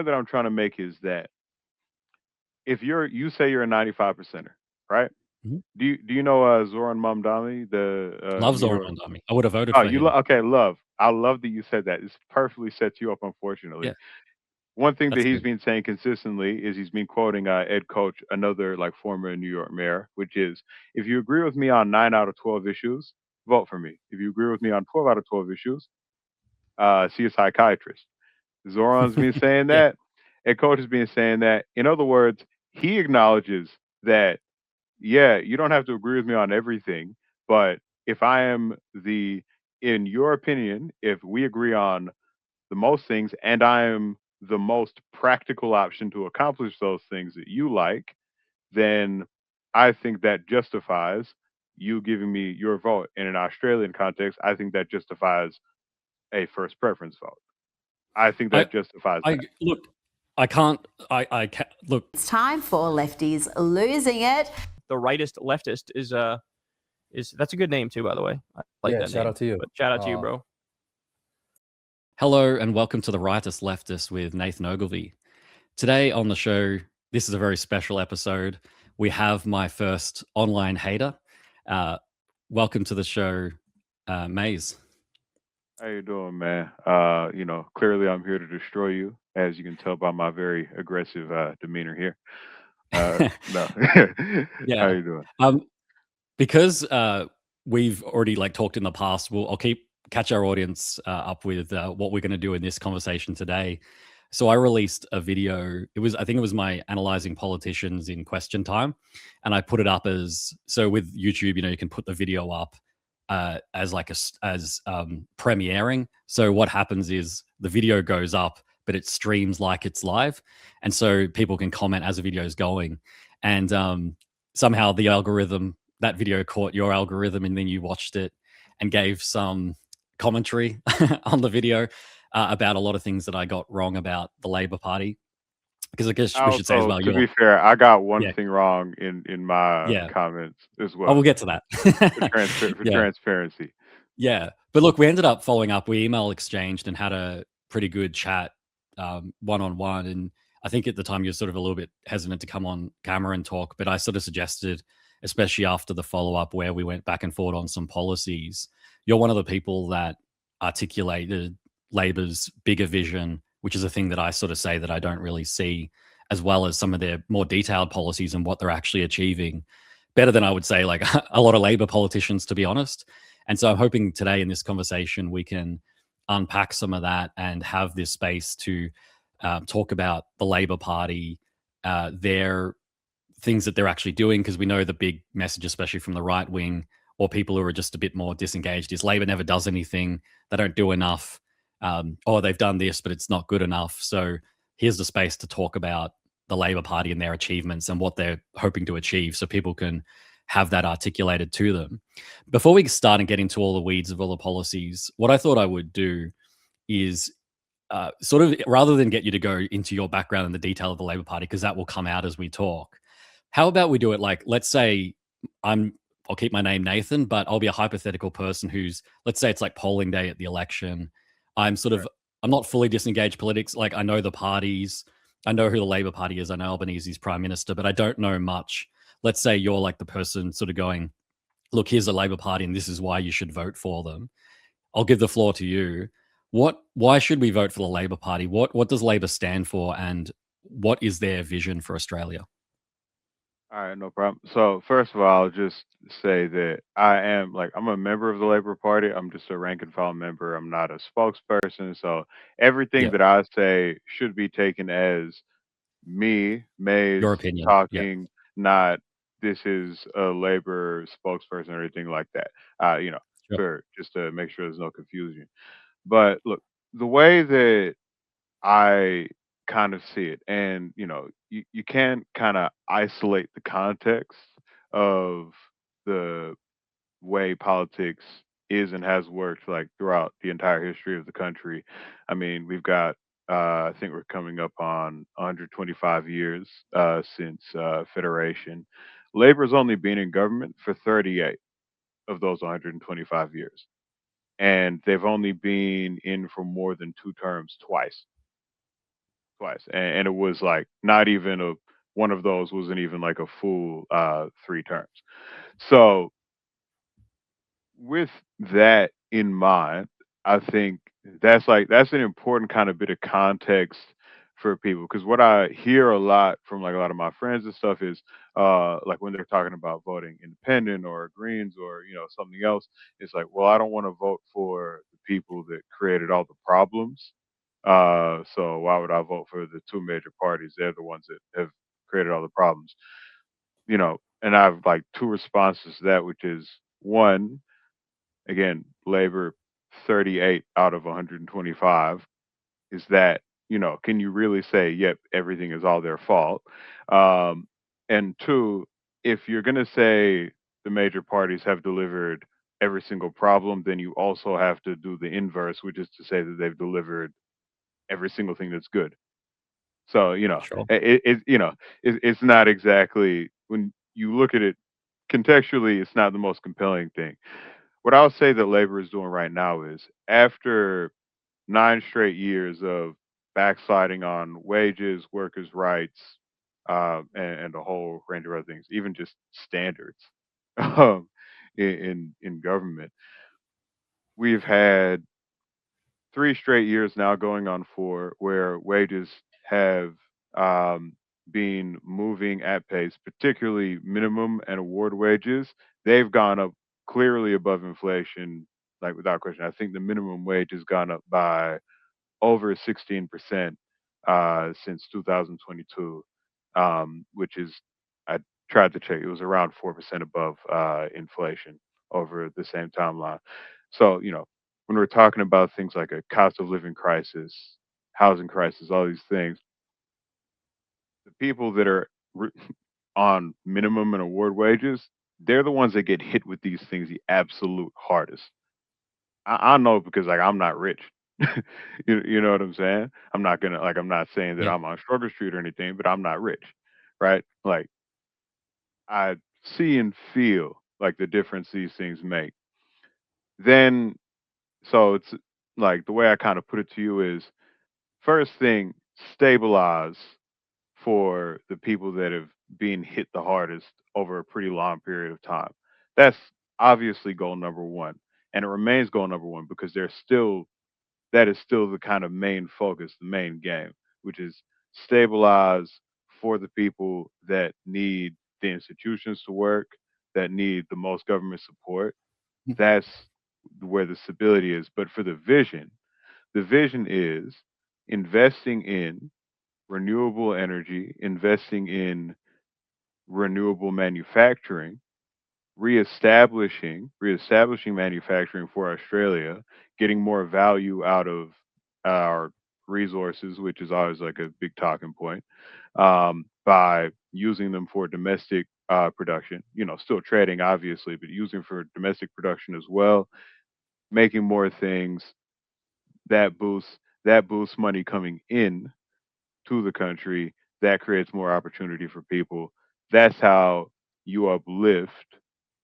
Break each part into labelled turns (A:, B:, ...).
A: that I'm trying to make is that if you say you're a 95 percenter, right?
B: Mhm.
A: Do you know Zoran Mamdani, the
B: Loves
A: New
B: Zoran
A: York?
B: Mondani. I would have voted
A: Oh,
B: for him.
A: okay, love. I love that you said that. It's perfectly sets you up. Unfortunately,
B: Yeah,
A: one thing that
B: that's
A: he's
B: good.
A: been saying consistently is he's been quoting Ed Koch, another like former New York mayor, which is, if you agree with me on 9 out of 12 issues, vote for me. If you agree with me on 12 out of 12 issues, see a psychiatrist. Zoran's been saying
B: Yeah.
A: that, and Coach has been saying that. In other words, he acknowledges that, yeah, you don't have to agree with me on everything, but if I am the, in your opinion, if we agree on the most things and I am the most practical option to accomplish those things that you like, then I think that justifies you giving me your vote. And in an Australian context, I think that justifies a first preference vote. I think
B: I
A: that justifies
B: I
A: that.
B: look, I can't I ca look,
C: It's time for Lefties losing it.
D: The rightest leftist is that's a good name too, by the way. I like
E: Yeah,
D: that
E: shout
D: name.
E: out to you.
D: But shout out to you, bro.
B: hello and welcome to the Rightest Leftist with Nathan Ogilvy. Today on the show, this is a very special episode. We have my first online hater. Uh, welcome to the show, Maez.
A: How you doing, man? Clearly I'm here to destroy you, as you can tell by my very aggressive demeanor here. No, how
B: Yeah.
A: you doing?
B: Um, because we've already like talked in the past, I'll catch our audience up with what we're going to do in this conversation today. So I released a video. I think it was my analyzing politicians in question time, and I put it up as, so with YouTube, you can put the video up as like as premiering. So what happens is the video goes up, but it streams like it's live, and so people can comment as the video is going, and somehow the algorithm, that video caught your algorithm, and then you watched it and gave some commentary on the video about a lot of things that I got wrong about the Labor Party. Because I guess we should say as
A: Also,
B: well,
A: to be fair, I got one
B: yeah,
A: thing wrong in my
B: yeah.
A: comments as
B: Oh,
A: well,
B: we'll get to that.
A: for
B: Yeah,
A: transparency.
B: yeah. But look, we ended up following up. We email exchanged and had a pretty good chat one on one. And I think at the time you were sort of a little bit hesitant to come on camera and talk, but I sort of suggested, especially after the follow up where we went back and forth on some policies, you're one of the people that articulated Labor's bigger vision, which is a thing that I sort of say that I don't really see, as well as some of their more detailed policies and what they're actually achieving, better than I would say like a lot of Labor politicians, to be honest. And so I'm hoping today in this conversation we can unpack some of that and have this space to talk about the Labor Party, their things that they're actually doing, because we know the big message, especially from the right wing or people who are just a bit more disengaged, is Labor never does anything, they don't do enough, or they've done this but it's not good enough. So here's the space to talk about the Labor Party and their achievements and what they're hoping to achieve, so people can have that articulated to them. Before we start and get into all the weeds of all the policies, what I thought I would do is sort of, rather than get you to go into your background and the detail of the Labor Party, because that will come out as we talk, how about we do it like, let's say I'll keep my name Nathan, but I'll be a hypothetical person who's, let's say it's like polling day at the election. I'm sort of, I'm not fully disengaged politics. Like I know the parties, I know who the Labor Party is, I know Albanese's prime minister, but I don't know much. Let's say you're like the person sort of going, look, here's the Labor Party and this is why you should vote for them. I'll give the floor to you. Why should we vote for the Labor Party? What does Labor stand for, and what is their vision for Australia?
A: All right, no problem. So first of all, I'll just say that I'm a member of the Labor Party. I'm just a rank and file member. I'm not a spokesperson. So everything
B: Yeah,
A: that I say should be taken as me, Mays,
B: your opinion. Yeah,
A: talking, not this is a labor spokesperson or anything like that. You know,
B: sure.
A: for just to make sure there's no confusion. But look, the way that I kind of see it, and you can't kind of isolate the context of the way politics is and has worked like throughout the entire history of the country. I mean, we've got I think we're coming up on 125 years since federation. Labor's only been in government for 38 of those 125 years, and they've only been in for more than two terms twice. twice, and it was like not even a one of those wasn't even like a full 3 terms. So with that in mind, I think that's an important kind of bit of context for people because what I hear a lot from like a lot of my friends and stuff is like when they're talking about voting independent or Greens or something else, it's like, well, I don't want to vote for the people that created all the problems. So why would I vote for the two major parties? They're the ones that have created all the problems. And I have like two responses to that, which is one, again, labor 38 out of 125 is that, can you really say, yep, everything is all their fault? Um, and two, if you're going to say the major parties have delivered every single problem, then you also have to do the inverse, which is to say that they've delivered every single thing that's good. So,
B: Sure.
A: it's not exactly, when you look at it contextually, it's not the most compelling thing. What I'll say that labor is doing right now is after 9 straight years of backsliding on wages, workers' rights, and a whole range of other things, even just standards um, in government, we've had 3 straight years now going on 4 where wages have um, been moving at pace, particularly minimum and award wages. They've gone up clearly above inflation, like without question. I think the minimum wage has gone up by over 16% since 2022, which is, I tried to check, it was around 4% above inflation over the same timeline. So, when we're talking about things like a cost of living crisis, housing crisis, all these things, the people that are re- on minimum and award wages, they're the ones that get hit with these things the absolute hardest. I know because like I'm not rich. You know what I'm saying? I'm not saying that
B: Yeah.
A: I'm on Struggle Street or anything, but I'm not rich, right? Like I see and feel like the difference these things make. Then so it's like the way I kind of put it to you is first thing, stabilize for the people that have been hit the hardest over a pretty long period of time. That's obviously goal number one. And it remains goal number one because that is still the kind of main focus, the main game, which is stabilize for the people that need the institutions to work, that need the most government support. That's where the stability is. But for the vision is investing in renewable energy, investing in renewable manufacturing, reestablishing manufacturing for Australia, getting more value out of our resources, which is always like a big talking point, by using them for domestic production. Still trading obviously, but using for domestic production as well, making more things that boosts money coming in to the country, that creates more opportunity for people. That's how you uplift.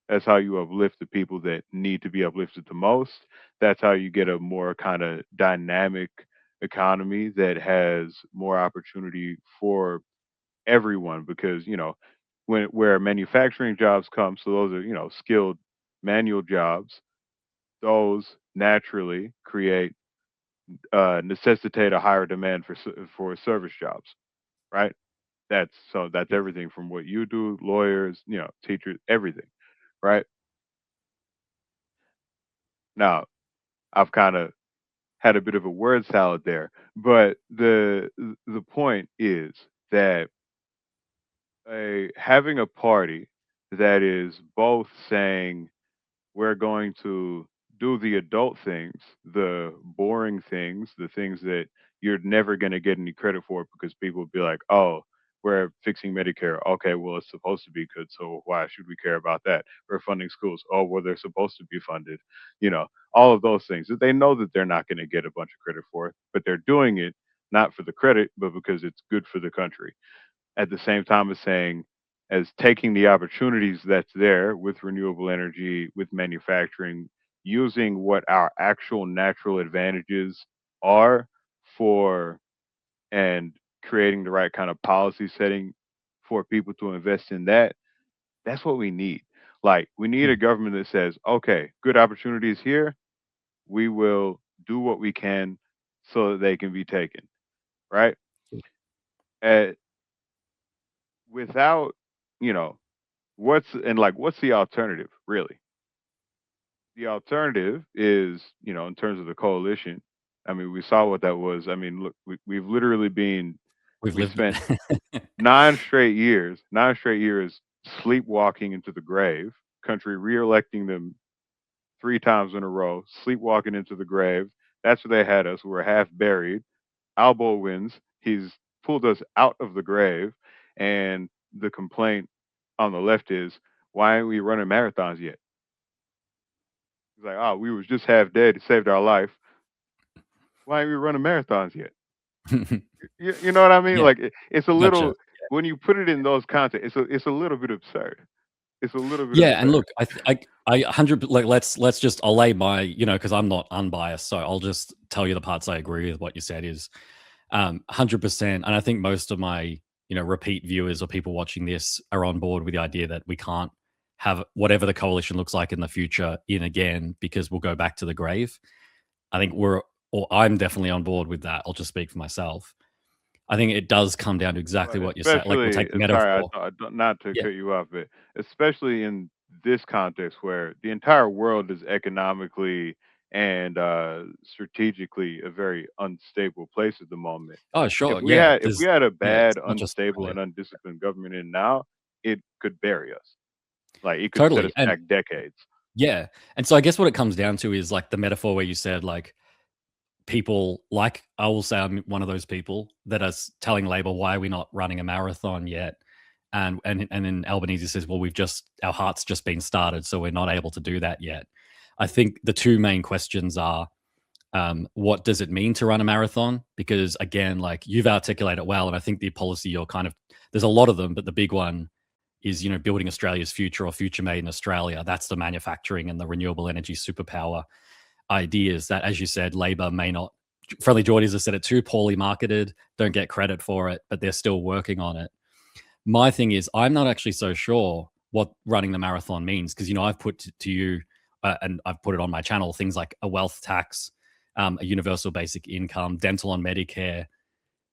A: That's how you uplift the people that need to be uplifted the most. That's how you get a more kind of dynamic economy that has more opportunity for everyone because, where manufacturing jobs come, so those are, skilled manual jobs, those naturally necessitate a higher demand for service jobs, right? That's everything from what you do, lawyers, teachers, everything, right? Now, I've kind of had a bit of a word salad there, but the point is that having a party that is both saying we're going to do the adult things, the boring things, the things that you're never going to get any credit for because people will be like, oh, we're fixing Medicare. Okay, well, it's supposed to be good. So why should we care about that? We're funding schools. Oh, well, they're supposed to be funded. You know, all of those things that they know that they're not going to get a bunch of credit for, but they're doing it not for the credit, but because it's good for the country at the same time as saying, as taking the opportunities that's there with renewable energy, with manufacturing, using what our actual natural advantages are for and creating the right kind of policy setting for people to invest in that, that's what we need. Like, we need a
B: Mm.
A: government that says, okay, good opportunities here. We will do what we can so that they can be taken, right? Uh, Without, you know, what's the alternative, really? The alternative is, in terms of the coalition, I mean, we saw what that was. I mean, look, we've literally been,
B: We've
A: we
B: lived
A: spent
B: it.
A: 9 straight years sleepwalking into the grave, country re-electing them 3 times in a row, sleepwalking into the grave. That's where they had us. We were half buried. Albo wins. He's pulled us out of the grave. And the complaint on the left is, why aren't we running marathons yet? He's like, oh, we was just half dead. It saved our life. Why aren't we running marathons yet? You know what I mean?
B: Yeah,
A: Like, it's a
B: gotcha.
A: little, when you put it in those contexts, it's a little bit absurd. It's a little bit
B: Yeah, and
A: absurd.
B: look, I 100 like let's just I'll lay my because I'm not unbiased, so I'll just tell you the parts I agree with what you said is 100%, and I think most of my repeat viewers or people watching this are on board with the idea that we can't have whatever the coalition looks like in the future in again because we'll go back to the grave. I think I'm definitely on board with that. I'll just speak for myself. I think it does come down to exactly
A: But
B: what you said. Like we'll
A: especially,
B: take the
A: sorry,
B: metaphor.
A: not to
B: Yeah.
A: cut you off, but especially in this context where the entire world is economically and strategically a very unstable place at the moment.
B: Oh,
A: If
B: sure.
A: we
B: Yeah.
A: had if we
B: There's
A: had a
B: yeah. It's
A: bad,
B: not just
A: unstable,
B: Australia.
A: and undisciplined government in now, it could bury us. Like, it could set
B: Totally.
A: us
B: And
A: back decades.
B: yeah. And so I guess what it comes down to is like the metaphor where you said like people like I will say I'm one of those people that are telling Labor why are we not running a marathon yet, and then Albanese says, well, our heart's just been started, so we're not able to do that yet. I think the two main questions are what does it mean to run a marathon? Because again, like you've articulated well, and I think the policy you're kind of there's a lot of them, but the big one is building Australia's future or future made in Australia. That's the manufacturing and the renewable energy superpower ideas that, as you said, Labor may not. Friendly Geordies has said it too poorly marketed, don't get credit for it, but they're still working on it. My thing is, I'm not actually so sure what running the marathon means because I've put to you, and I've put it on my channel, things like a wealth tax, a universal basic income, dental and Medicare.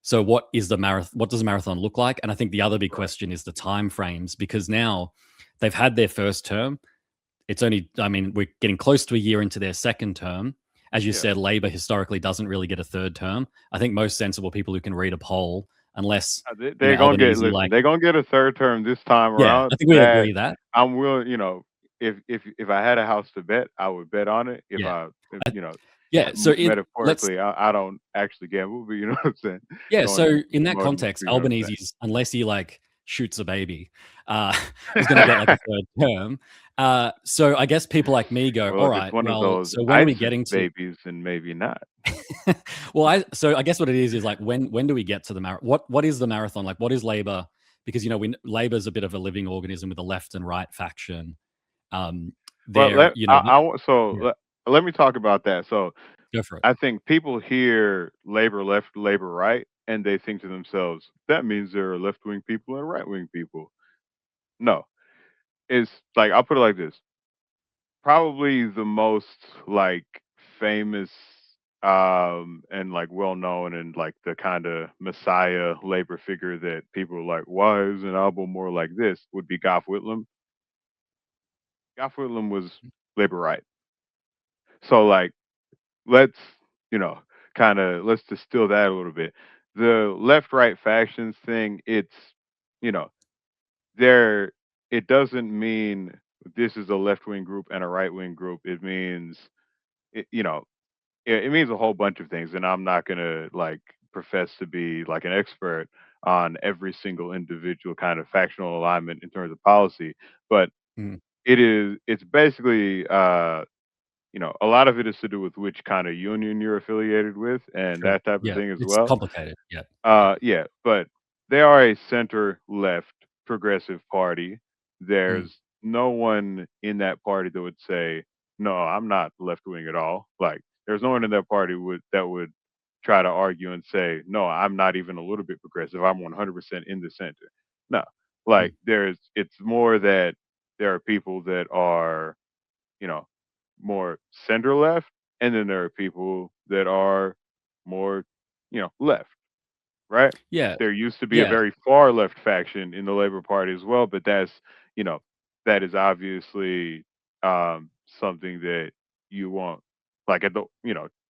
B: So, what is the marathon? What does a marathon look like? And I think the other big
A: Right.
B: question is the time frames because now they've had their first term. It's only, I mean, we're getting close to a year into their second term. As you
A: Yeah.
B: said, Labor historically doesn't really get a third term. I think most sensible people who can read a poll, unless
A: They're gonna get,
B: Albanese,
A: listen,
B: like,
A: they're gonna get a third term this time
B: yeah,
A: around.
B: I think we
A: That
B: agree that.
A: I'm willing, if I had a house to bet, I would bet on it.
B: Yeah,
A: If,
B: I, yeah. So let's
A: metaphorically, I don't actually gamble, but you know what I'm saying?
B: yeah.
A: Going
B: So in that
A: promoting the
B: context,
A: street, you know what I'm
B: Albanese's, unless he like shoots a baby, uh, is going to get like
A: saying?
B: a third term. So I guess people like me go,
A: Well,
B: all
A: if it's
B: right,
A: one of
B: well,
A: those
B: so when are we
A: ISIS
B: getting to?
A: babies, then maybe not.
B: Well, I guess what it is like when do we get to the marathon? What is the marathon like? What is Labor? Because Labor's a bit of a living organism with a left and right faction. Um,
A: Well,
B: there, yeah,
A: let me talk about that. So
B: go for it.
A: I think people hear labor left, labor right, and they think to themselves, that means there are left wing people and right wing people. No, it's like, I'll put it like this. Probably the most, like, famous, and, like, well known, and, like, the kind of messiah labor figure that people are like, why is an album more like this, would be Gough Whitlam. Gough Whitlam was labor right. So, like, let's, you know kind of, let's distill that a little bit. The left right factions thing, it's, you know there it doesn't mean this is a left wing group and a right wing group. It means, it, you know it means a whole bunch of things, and I'm not gonna, like, profess to be like an expert on every single individual kind of factional alignment in terms of policy, but
B: Mhm.
A: it's basically, a lot of it is to do with which kind of union you're affiliated with and
B: Sure.
A: that type of
B: Yeah,
A: thing as
B: it's
A: well.
B: complicated. Yeah, yeah.
A: Yeah, but they are a center left progressive party.
B: Mm.
A: There's no one in that party that would say, "No, I'm not left wing at all." Like, there's no one in that party would that would try to argue and say, no, I'm not even a little bit progressive. I'm 100% in the center. No,
B: Mm.
A: like it's more that there are people that are, you know, more center left, and then there are people that are more, left, right?
B: Yeah,
A: There used to be a
B: yeah,
A: very far left faction in the Labor Party as well, but you know, that is obviously something that you want, like at the,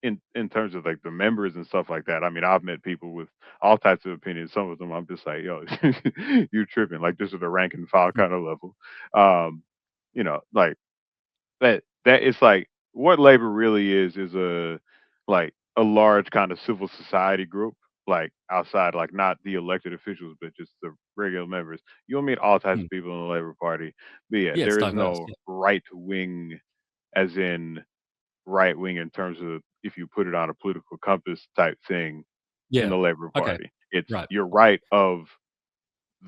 A: in terms of like the members and stuff like that. I mean, I've met people with all types of opinions. Some of them I'm just like, yo, you tripping? Like this is the rank and file
B: mm,
A: kind of level. Like that it's like what labor really is a large kind of civil society group, like outside, like not the elected officials but just the regular members. You'll meet all types
B: mm.
A: of people in the labor party, but yeah,
B: Yeah, it's
A: there is
B: diverse.
A: no
B: Yeah,
A: right wing, as in right wing in terms of if you put it on a political compass type thing in
B: yeah.
A: the labor
B: Okay,
A: party. It's
B: right.
A: you're right of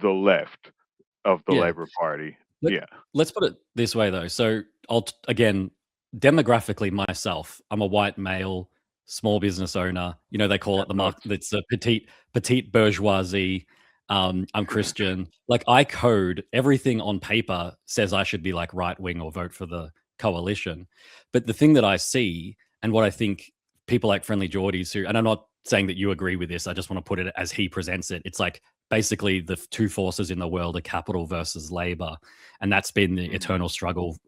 A: the left of the
B: Yeah.
A: labor party.
B: Let,
A: Yeah.
B: let's put it this way, though. So, again, demographically, myself, I'm a white male, small business owner. They call it
A: That
B: the mark.
A: notes.
B: It's a petite bourgeoisie. I'm Christian. Like I code everything on paper says I should be like right wing or vote for the coalition. But the thing that I see and what I think people like Friendly Geordies who, and I'm not saying that you agree with this. I just want to put it as he presents it. It's like basically the two forces in the world are capital versus labor, and that's been the
A: Mhm.
B: eternal struggle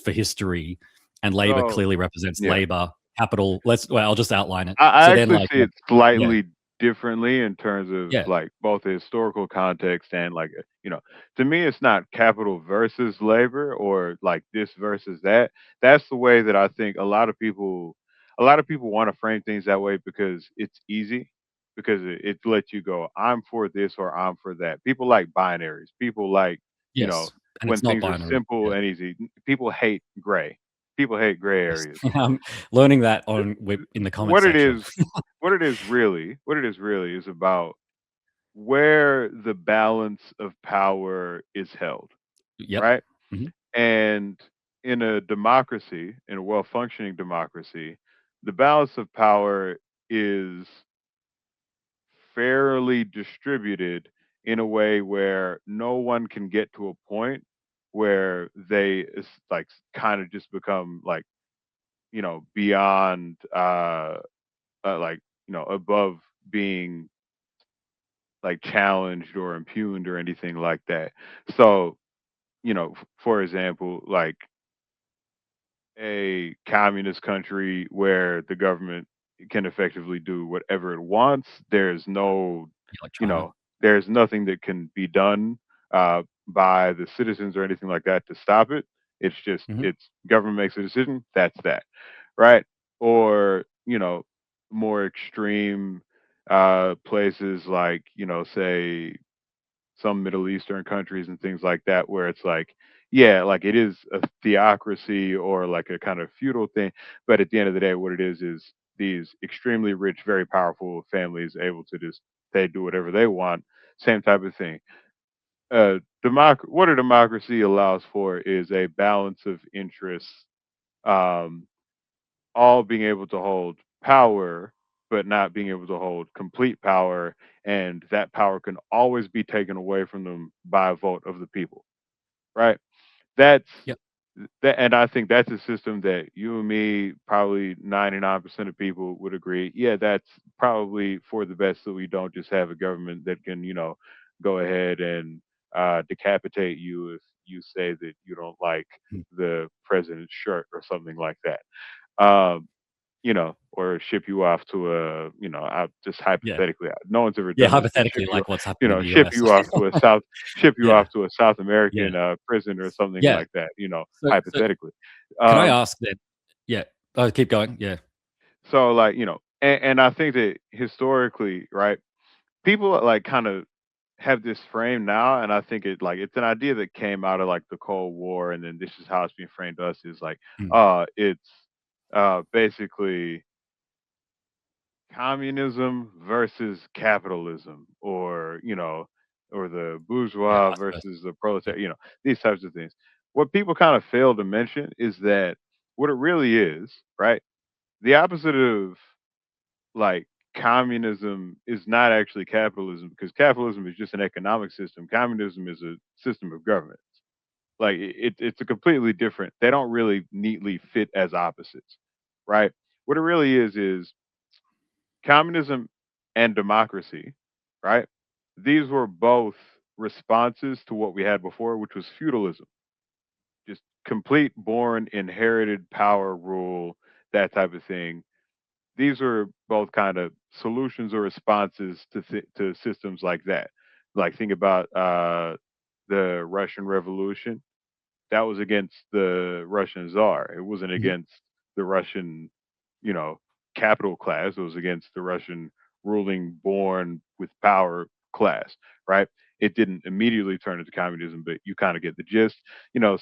B: for history. And labor
A: So
B: clearly represents
A: yeah.
B: labor. Capital. I'll just outline it.
A: I
B: So then,
A: actually
B: like,
A: see it
B: yeah,
A: slightly differently in terms of
B: yeah,
A: like both the historical context and like to me it's not capital versus labor or like this versus that. That's the way that I think a lot of people want to frame things that way because it's easy, because it lets you go, I'm for this or I'm for that. People like binaries. People like, you know,
B: yes, and
A: when
B: it's not
A: things are
B: binary.
A: simple
B: Yeah,
A: and easy. People hate gray. People hate gray
B: yes.
A: areas.
B: I'm learning that in the comment
A: what it
B: section.
A: is what it is really is about where the balance of power is held,
B: Yep.
A: right?
B: Mhm.
A: And in a well-functioning democracy, the balance of power is fairly distributed in a way where no one can get to a point where they like kind of just become like, beyond like, above being like challenged or impugned or anything like that. So, for example, like a communist country where the government can effectively do whatever it wants,
B: Yeah, like
A: you
B: China.
A: know, there's nothing that can be done by the citizens or anything like that to stop it.
B: Mhm.
A: It's government makes a decision, that's that, right? Or, more extreme places like, say some Middle Eastern countries and things like that, where it's like, yeah, like it is a theocracy or like a kind of feudal thing, but at the end of the day, what it is these extremely rich, very powerful families able to just they do whatever they want, same type of thing. What a democracy allows for is a balance of interests, um, all being able to hold power, but not being able to hold complete power, and that power can always be taken away from them by a vote of the people, right? That's
B: Yep.
A: and I think that's a system that you and me, probably 99% of people would agree. Yeah, that's probably for the best, so we don't just have a government that can, go ahead and decapitate you if you say that you don't like
B: Mm.
A: the president's shirt or something like that. Um, or ship you off to I just
B: Yeah.
A: hypothetically, no one's ever
B: Yeah,
A: done this, but
B: hypothetically, like what's happening in the
A: ship
B: US.
A: you off to a
B: Yeah,
A: South
B: yeah,
A: American prison or something
B: yeah.
A: like that,
B: So
A: hypothetically.
B: can I
A: Um,
B: ask that? Yeah. Oh, keep going. Yeah.
A: so like, and I think that historically, right, people like kind of have this frame now, and I think it's an idea that came out of like the Cold War, and then this is how it's being framed to us is like,
B: Mm.
A: it's basically communism versus capitalism, or or the
B: Yeah,
A: bourgeois
B: vice versa.
A: versus the
B: Yeah.
A: proletariat, these types of things. What people kind of fail to mention is that what it really is, right, the opposite of like communism is not actually capitalism, because capitalism is just an economic system. Communism is a system of government. Like it's a completely different. They don't really neatly fit as opposites, right? What it really is communism and democracy, right? These were both responses to what we had before, which was feudalism, just complete born inherited power rule, that type of thing. These were both kind of solutions or responses to systems like that. Like think about the Russian Revolution. That was against the Russian Tsar. It wasn't
B: Mhm.
A: against the Russian, you know, capital class. It was against the Russian ruling, born with power class, right? It didn't immediately turn into communism, but you kind of get the gist.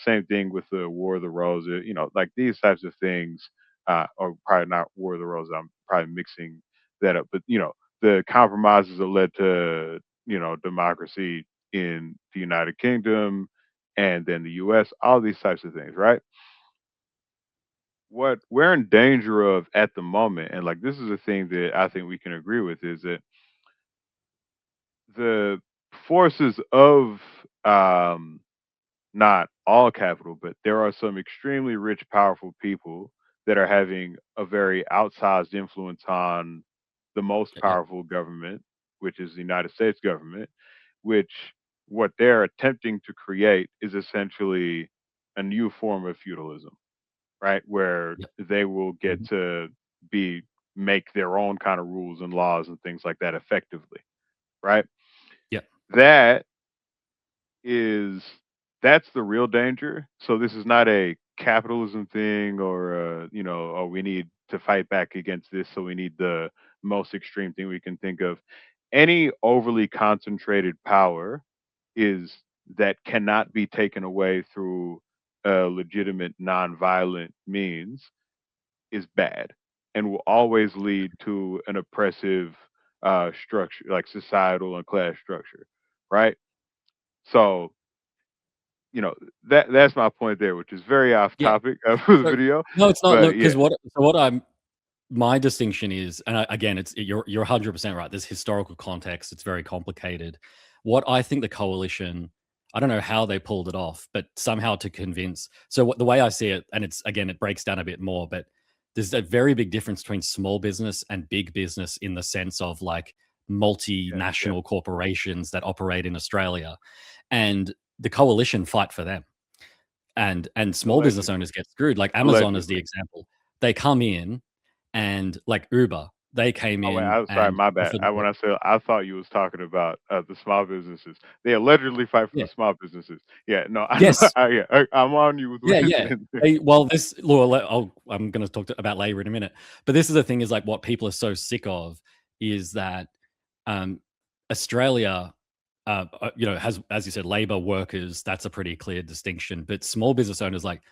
A: Same thing with the War of the Roses. Like these types of things, or probably not War of the Roses. I'm probably mixing that up, but the compromises that led to democracy in the United Kingdom and then the US, all these types of things, right? What we're in danger of at the moment, and like this is a thing that I think we can agree with, is that the forces of not all capital, but there are some extremely rich, powerful people that are having a very outsized influence on the most
B: Yeah.
A: powerful government, which is the United States government, which what they're attempting to create is essentially a new form of feudalism, right? Where
B: Yeah.
A: they will get
B: Mhm.
A: to be make their own kind of rules and laws and things like that effectively, right?
B: Yeah.
A: That is that's the real danger. So this is not a capitalism thing, or oh, we need to fight back against this, so we need the most extreme thing we can think of. Any overly concentrated power is that cannot be taken away through legitimate nonviolent means is bad and will always lead to an oppressive structure, like societal and class structure, right? So you know that's my point there, which is very off
B: Yeah.
A: topic of the
B: So
A: video,
B: no, it's not.
A: but
B: Look,
A: yeah,
B: because what I'm my distinction is, and again, you're 100% right. There's historical context. It's very complicated. What I think the coalition, I don't know how they pulled it off, but somehow to convince. So the way I see it, and it's again, it breaks down a bit more, but there's a very big difference between small business and big business in the sense of like
A: yeah,
B: multinational corporations that operate in Australia, and the coalition fight for them, and small business
A: allegedly,
B: owners get screwed. Like Amazon is the
A: allegedly.
B: example. They come in and like Uber, they came
A: Oh wait,
B: in
A: I'm sorry,
B: and
A: my bad.
B: offered
A: When I said, I thought you was talking about the small businesses. They allegedly fight for
B: yeah.
A: the small businesses. Yeah, no, I know.
B: Yes.
A: I'm on you with what
B: Yeah,
A: you're
B: yeah.
A: saying.
B: Well, this well, I'm going to talk about labor in a minute, but this is the thing: is like what people are so sick of is that um, Australia, has, as you said, labor workers. That's a pretty clear distinction. But small business owners, like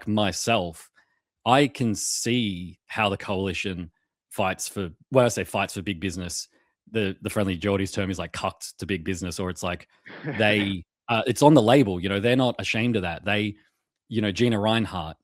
B: myself, I can see how the coalition fights for. When I say fights for big business, the friendly Geordie's term is like cucked to big business, or it's like they. It's on the label. They're not ashamed of that. Gina Reinhart,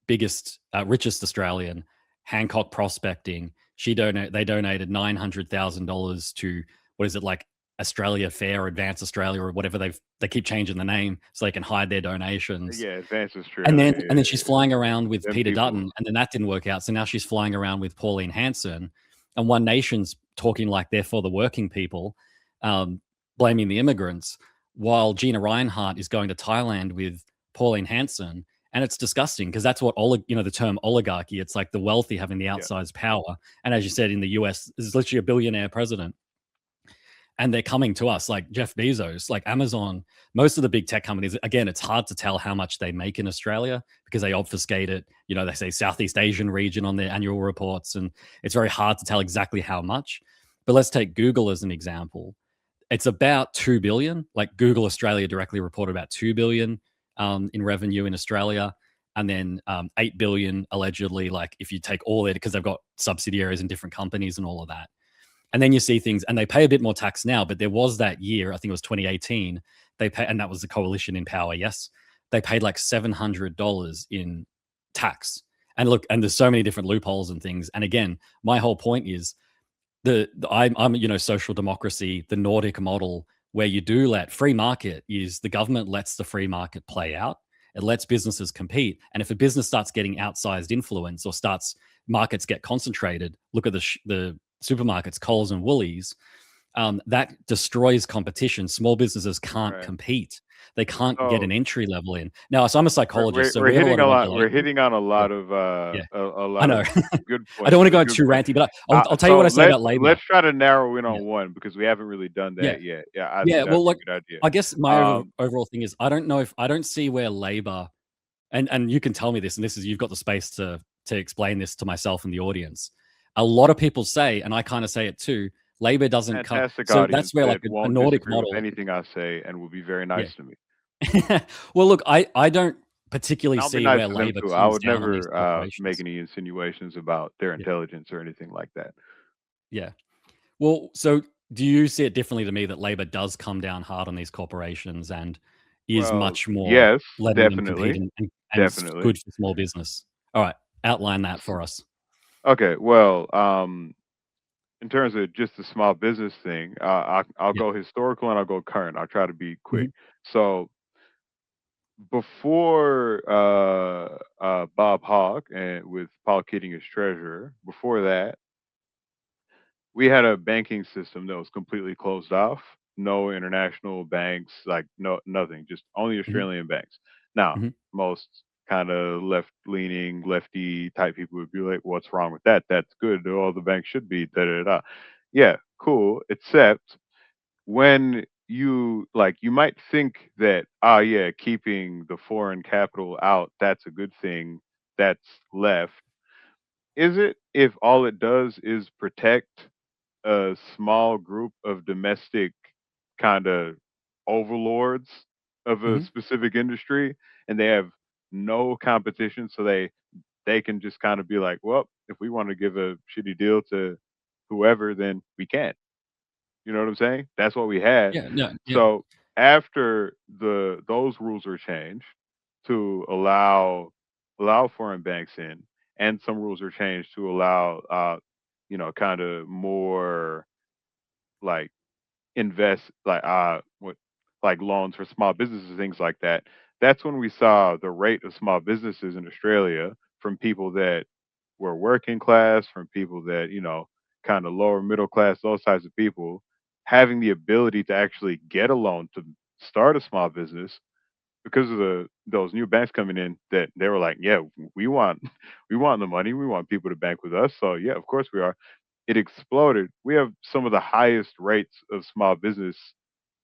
B: biggest, richest Australian, Hancock Prospecting. They donated $900,000 to what is it, like Australia Fair or Advance Australia or whatever they keep changing the name so they can hide their donations.
A: Yeah, Advanced
B: And
A: Australia.
B: then
A: Yeah,
B: and then
A: yeah,
B: she's
A: yeah.
B: flying around with
A: Them
B: Peter
A: people.
B: Dutton, and then that didn't work out. So now she's flying around with Pauline Hanson, and One Nation's talking like they're for the working people, um, blaming the immigrants, while Gina Reinhart is going to Thailand with Pauline Hanson, and it's disgusting because that's what the term oligarchy. It's like the wealthy having the
A: Yeah,
B: outsized power, and as you said, in the US, there's literally a billionaire president, and they're coming to us like Jeff Bezos, like Amazon. Most of the big tech companies, again, it's hard to tell how much they make in Australia because they obfuscate it. They say Southeast Asian region on their annual reports, and it's very hard to tell exactly how much. But let's take Google as an example. It's about 2 billion. Like Google Australia directly reported about 2 billion in revenue in Australia, and then 8 billion allegedly. Like if you take all their, because they've got subsidiaries in different companies and all of that. And then you see things, and they pay a bit more tax now, but there was that year, I think it was 2018, they pay, and that was the coalition in power. Yes, they paid like $700 in tax. And look, and there's so many different loopholes and things. And again, my whole point is I'm social democracy, the Nordic model, where you do let free market is the government lets the free market play out. It lets businesses compete, and if a business starts getting outsized influence or starts markets get concentrated, look at the supermarkets, Coles and Woolies. That destroys competition. Small businesses can't
A: Right.
B: compete. They can't get
A: So
B: an entry level in. Now, so I'm a psychologist, so
A: we're
B: we have a lot
A: hitting
B: of
A: a lot. We're
B: regulation.
A: hitting on a
B: Yeah,
A: lot of
B: yeah,
A: a
B: I
A: lot
B: know.
A: of good
B: I don't
A: points.
B: want to go
A: Good
B: too
A: points.
B: ranty, but I'll tell you what
A: So
B: I say about labor.
A: let's try to narrow in
B: Yeah,
A: on one because we haven't really done
B: yeah.
A: that yet. Yeah, I
B: Yeah,
A: think
B: well,
A: that's a
B: look,
A: good idea.
B: I guess my
A: Um,
B: overall thing is I don't see where labor, and you can tell me this, and this is you've got the space to explain this to myself and the audience. A lot of people say, and I kind of say it too, labor doesn't come.
A: fantastic
B: So
A: audience
B: that's where like
A: that
B: a
A: won't
B: Nordic
A: disagree with
B: model.
A: anything I say and will be very
B: Yeah.
A: nice to me.
B: Well, look, I don't particularly
A: I'll be
B: see
A: nice
B: where
A: to them
B: labor
A: too. I
B: comes
A: would
B: down on these
A: never make
B: corporations.
A: any insinuations about their
B: Yeah,
A: intelligence or anything like that.
B: yeah. Well, so do you see it differently to me that labor does come down hard on these corporations and is
A: Well,
B: much more
A: yes,
B: letting them compete
A: definitely,
B: and
A: definitely.
B: good for small business? All right, outline that for us.
A: Okay, well, in terms of just the small business thing, I'll
B: Yeah.
A: go historical and I'll go current. I'll try to be quick.
B: Mhm.
A: So before Bob Hawke and with Paul Keating as treasurer, before that, we had a banking system that was completely closed off. No international banks, like no nothing, just only
B: Mhm.
A: Australian banks. Now,
B: Mhm.
A: most kind of left leaning, lefty type people would be like, "What's wrong with that? That's good. All the banks should be da da da." Yeah, cool. Except when you might think that yeah, keeping the foreign capital out, that's a good thing. That's left. Is it if all it does is protect a small group of domestic kind of overlords of a
B: Mhm.
A: specific industry and they have no competition so they can just kind of be like, well, if we want to give a shitty deal to whoever, then we can. You know what I'm saying? That's what we had.
B: Yeah, no, yeah.
A: So after those rules are changed to allow foreign banks in, and some rules are changed to allow kind of more like invest like loans for small businesses, things like that. That's when we saw the rate of small businesses in Australia from people that were working class, from people that, kind of lower middle class, those types of people, having the ability to actually get a loan to start a small business because of those new banks coming in that they were like, yeah, we want we want the money, we want people to bank with us. So yeah, of course we are. It exploded. We have some of the highest rates of small business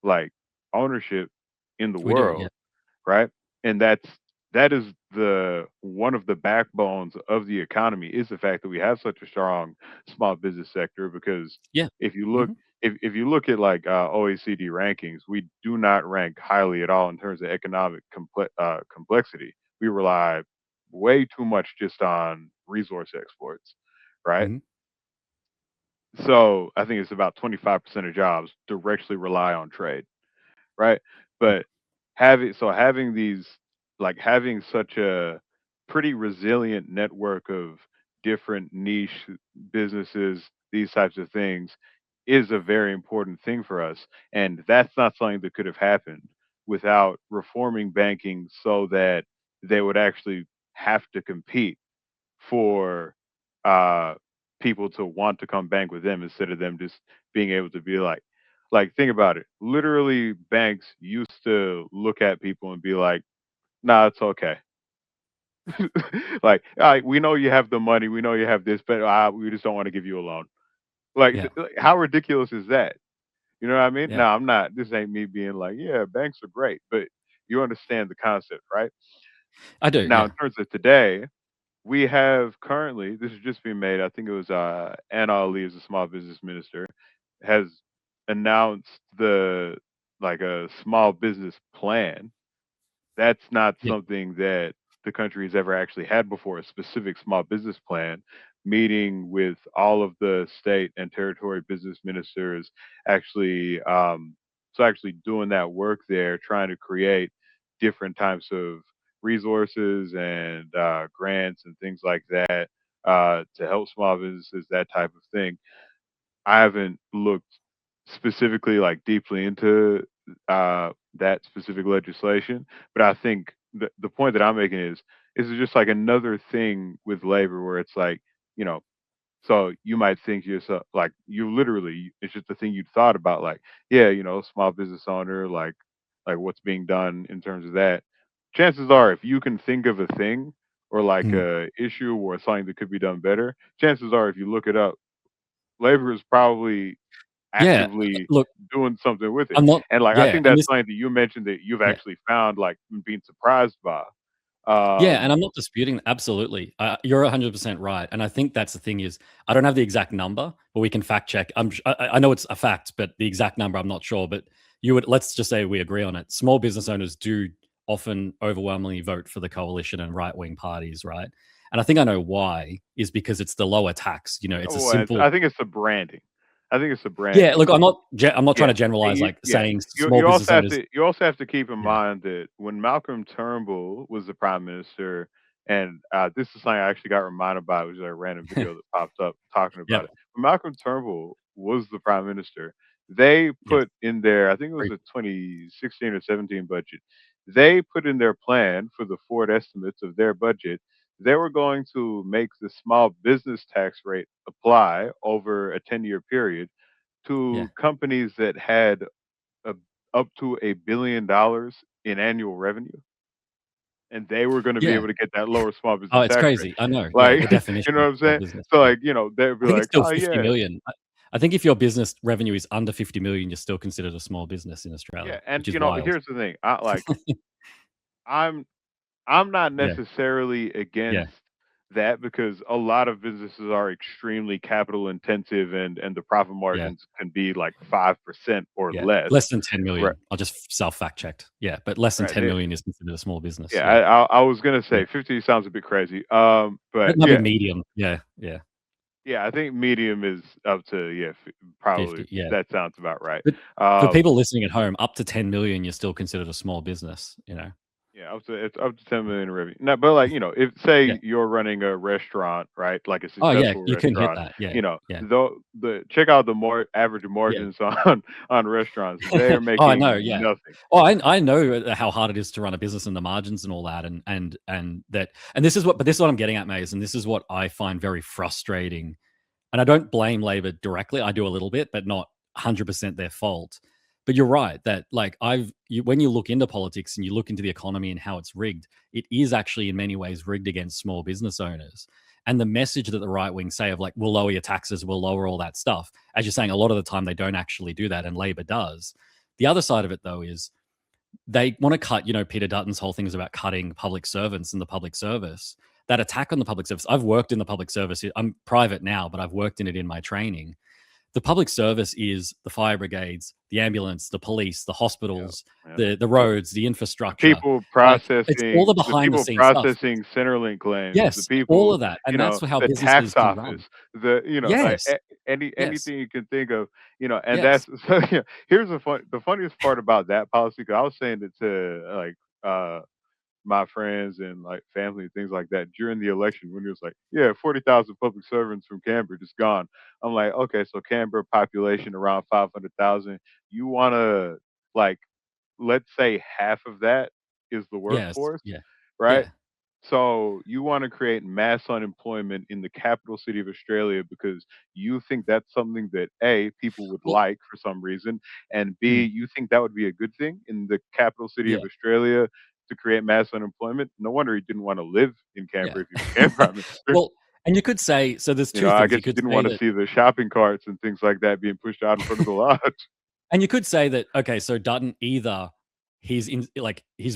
A: like ownership in the
B: We do, yeah.
A: world, right? And that is the one of the backbones of the economy is the fact that we have such a strong small business sector because
B: Yeah.
A: if you look
B: Mhm.
A: if you look at like OECD rankings, we do not rank highly at all in terms of economic complexity. We rely way too much just on resource exports, right?
B: Mhm.
A: So I think it's about 25% of jobs directly rely on trade, right?
B: Yeah.
A: But having these like having such a pretty resilient network of different niche businesses, these types of things is a very important thing for us. And that's not something that could have happened without reforming banking so that they would actually have to compete for uh people to want to come bank with them instead of them just being able to be like think about it. Literally banks used to look at people and be like, nah, it's okay. Like, all right, we know you have the money, we know you have this, but we just don't want to give you a loan. Like,
B: Yeah.
A: how ridiculous is that? You know what I mean?
B: Yeah.
A: No, I'm not. This ain't me being like, yeah, banks are great, but you understand the concept, right?
B: I do,
A: Now, in
B: yeah.
A: terms of today, we have currently, this has just been made. I think it was Anna Ali, as a small business minister, has announced the like a small business plan. That's not
B: Yeah.
A: something that the country has ever actually had before. A specific small business plan, meeting with all of the state and territory business ministers, actually, actually doing that work there, trying to create different types of resources and grants and things like that to help small businesses, that type of thing. I haven't looked specifically like deeply into that specific legislation, but I think the point that I'm making is it just like another thing with labor where it's like, you know, so you might think to yourself, like you literally, it's just a thing you thought about, like, yeah, small business owner, like what's being done in terms of that. Chances are, if you can think of a thing or like
B: Mm.
A: a issue or something that could be done better, chances are, if you look it up, labor is probably
B: Yeah.
A: actively
B: Look,
A: doing something with it.
B: I'm not.
A: And like I
B: Yeah,
A: think
B: and
A: that's
B: this.
A: something that you mentioned that you've
B: Yeah.
A: actually found like being surprised by.
B: Yeah, and
A: Um,
B: I'm not disputing absolutely. You're 100% right, and I think that's the thing is I don't have the exact number, but we can fact check. I know it's a fact, but the exact number I'm not sure. But you would let's just say we agree on it. Small business owners do often overwhelmingly vote for the coalition and right wing parties, right? And I think I know why is because it's the lower tax. It's a
A: oh,
B: simple.
A: I think it's the branding. I think it's the
B: Yeah,
A: branding.
B: look, I'm not trying
A: Yeah,
B: to generalize like
A: yeah.
B: saying
A: You
B: small
A: you also
B: business
A: have
B: owners.
A: to keep in
B: Yeah,
A: mind that when Malcolm Turnbull was the prime minister, and this is something I actually got reminded by. It was a random video that popped up talking about
B: yep,
A: it. When Malcolm Turnbull was the prime minister, they
B: yes,
A: put in their, I think it was
B: agree.
A: a 2016 or 17 budget. They put in their plan for the forward estimates of their budget. They were going to make the small business tax rate apply over a 10-year period
B: Yeah,
A: to companies that had a, up to $1 billion in annual revenue, and they were going to be
B: yeah.
A: able to get that lower small
B: Oh,
A: business
B: it's
A: tax rate.
B: crazy. I know. Yeah,
A: Like,
B: the
A: you
B: definition
A: know
B: of
A: what I'm
B: small
A: saying?
B: business.
A: So,
B: Yeah.
A: like, they'd be
B: I think it's
A: like,
B: still
A: oh
B: 50
A: yeah,
B: million. I think if your business revenue is under 50 million, you're still considered a small business in
A: yeah.
B: Australia,
A: And
B: which is wild.
A: here's the thing. I'm I'm not
B: Yeah,
A: necessarily
B: yeah,
A: against that because a lot of businesses are extremely capital intensive, and the profit
B: yeah,
A: margins can be like 5% or
B: yeah.
A: less.
B: Less than 10
A: Right.
B: million. I'll just self fact checked. Yeah, but less than
A: Right.
B: 10 million is considered a small business.
A: Yeah,
B: Yeah,
A: I was gonna
B: yeah.
A: say 50 sounds a bit crazy.
B: That
A: But
B: might be
A: yeah,
B: medium. Yeah, yeah.
A: yeah, I think medium is up to, yeah, probably
B: 50. Yeah.
A: that sounds about right.
B: But for
A: Um,
B: people listening at home, up to 10 million, you're still considered a small business.
A: yeah, it's up to 10 million in revenue. No, but like, if say
B: Yeah.
A: you're running a restaurant, right? Like a
B: Oh, yeah.
A: successful
B: You can hit
A: restaurant,
B: that. Yeah, yeah.
A: the check out the more average
B: Yeah.
A: margins on restaurants. They are
B: Oh, I know,
A: making
B: yeah.
A: nothing.
B: Oh, I know how hard it is to run a business and the margins and all that, and this is what I'm getting at, Maze, and this is what I find very frustrating. And I don't blame Labor directly. I do a little bit, but not 100% their fault. But you're right that like when you look into politics and you look into the economy and how it's rigged, it is actually in many ways rigged against small business owners. And the message that the right wing say of like we'll lower your taxes, we'll lower all that stuff, as you're saying, a lot of the time they don't actually do that, and Labor does. The other side of it though is they want to cut, Peter Dutton's whole thing is about cutting public servants and the public service. That attack on the public service. I've worked in the public service. I'm private now, but I've worked in it in my training. The public service is the fire brigades, the ambulance, the police, the
A: Yeah,
B: hospitals,
A: yeah.
B: the roads, the
A: The
B: infrastructure.
A: people
B: Like it's all
A: processing
B: the behind the scenes stuff.
A: Centerlink claims, the
B: Yes, all
A: people,
B: of that, and that's how
A: the tax
B: businesses can run.
A: office, like
B: Yes, yes,
A: anything you can think of, and
B: yes,
A: that's so. Yeah, here's the funniest part about that policy. 'Cause I was saying it to like my friends and like family and things like that during the election when it was like, yeah, 40,000 public servants from Canberra just gone. I'm like, okay, so Canberra population around 500,000. You want to like, let's say half of that is the
B: yes,
A: workforce,
B: yeah,
A: right?
B: yeah,
A: So you want to create mass unemployment in the capital city of Australia because you think that's something that A, people would
B: well,
A: like for some reason, and B,
B: mm,
A: you think that would be a good thing in the capital city
B: yeah,
A: of Australia to create mass unemployment. No wonder he didn't want to live in
B: yeah.
A: Canberra if he became prime minister.
B: Well, and you could say so. There's two
A: I
B: things you
A: guess he
B: could
A: didn't
B: say
A: want to
B: that.
A: see the shopping carts and things like that being pushed out in front of the lodge.
B: And you could say that, okay, so Dutton either he's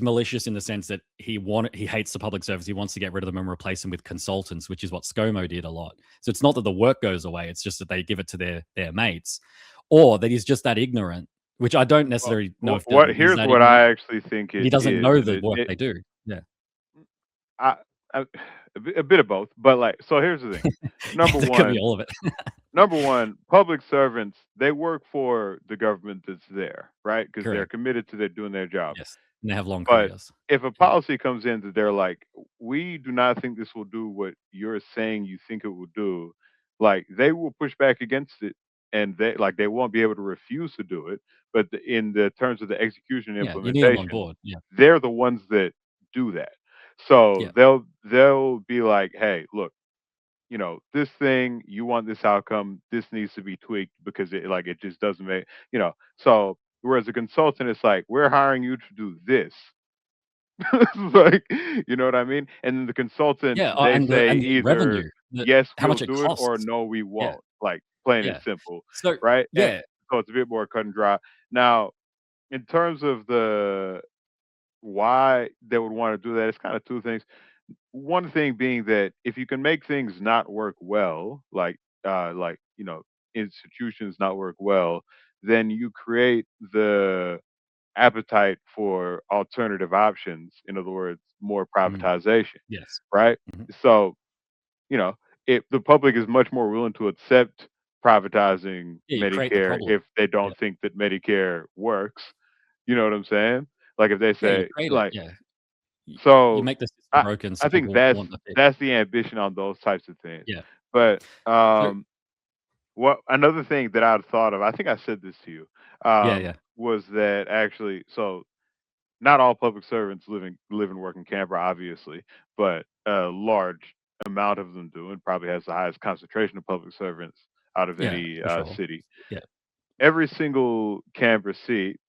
B: malicious in the sense that he hates the public service, he wants to get rid of them and replace them with consultants, which is what ScoMo did a lot. So it's not that the work goes away, it's just that they give it to their mates, or that he's just that ignorant, which I don't
A: Well,
B: necessarily know if Dutton is
A: here's
B: that
A: what
B: ignorant.
A: I actually think
B: He
A: it
B: doesn't
A: is,
B: know
A: and
B: the
A: it,
B: work
A: it
B: they do. Yeah.
A: I, I a bit of both, but like, so here's the thing.
B: Yeah,
A: Number
B: that could be
A: one,
B: all of it.
A: number one, public servants, they work for the government that's there, right? Because they're
B: Correct.
A: committed to doing their job.
B: Yes. And they have long
A: But
B: careers.
A: if a
B: Yeah.
A: policy comes in that they're like, we do not think this will do what you're saying you think it will do, like they will push back against it and they won't be able to refuse to do it. But in the terms of the execution and
B: Yeah, you need them on
A: implementation,
B: board. Yeah,
A: they're the ones that do that.
B: yeah,
A: So they'll be like, hey, look, this thing, you want this outcome, this needs to be tweaked because it just doesn't make, so whereas a consultant, it's like, we're hiring you to do this. Like, you know what I mean? And then the consultant,
B: yeah.
A: they
B: And the
A: say either
B: revenue, the
A: yes,
B: how
A: we'll
B: much it
A: do it, or
B: costs.
A: no, we
B: Yeah,
A: won't. Like, plain and
B: yeah.
A: simple,
B: So
A: right? And
B: yeah,
A: so it's a bit more cut and dry. Now, in terms of the why they would want to do that, it's kind of two things. One thing being that if you can make things not work well, like institutions not work well, then you create the appetite for alternative options. In other words, more
B: mm,
A: privatization,
B: yes.
A: right?
B: Mhm.
A: So, you know, if the public is much more willing to accept privatizing
B: Yeah, you create the
A: Medicare
B: problem.
A: if they
B: Yeah,
A: don't think that Medicare works. You know what I'm saying? Like if they
B: yeah, you
A: say
B: create it.
A: like
B: Yeah, you
A: so
B: make the system
A: I
B: broken
A: I
B: so
A: think
B: people
A: that's
B: want the fix.
A: that's the ambition on those types of things.
B: Yeah.
A: But
B: So
A: what another thing that I'd thought of, I think I said this to you,
B: yeah, yeah,
A: was that actually so not all public servants live and work in Canberra, obviously, but a large amount of them do, and probably has the highest concentration of public servants out of
B: yeah,
A: any
B: for sure.
A: city.
B: Yeah,
A: Every single Canberra seat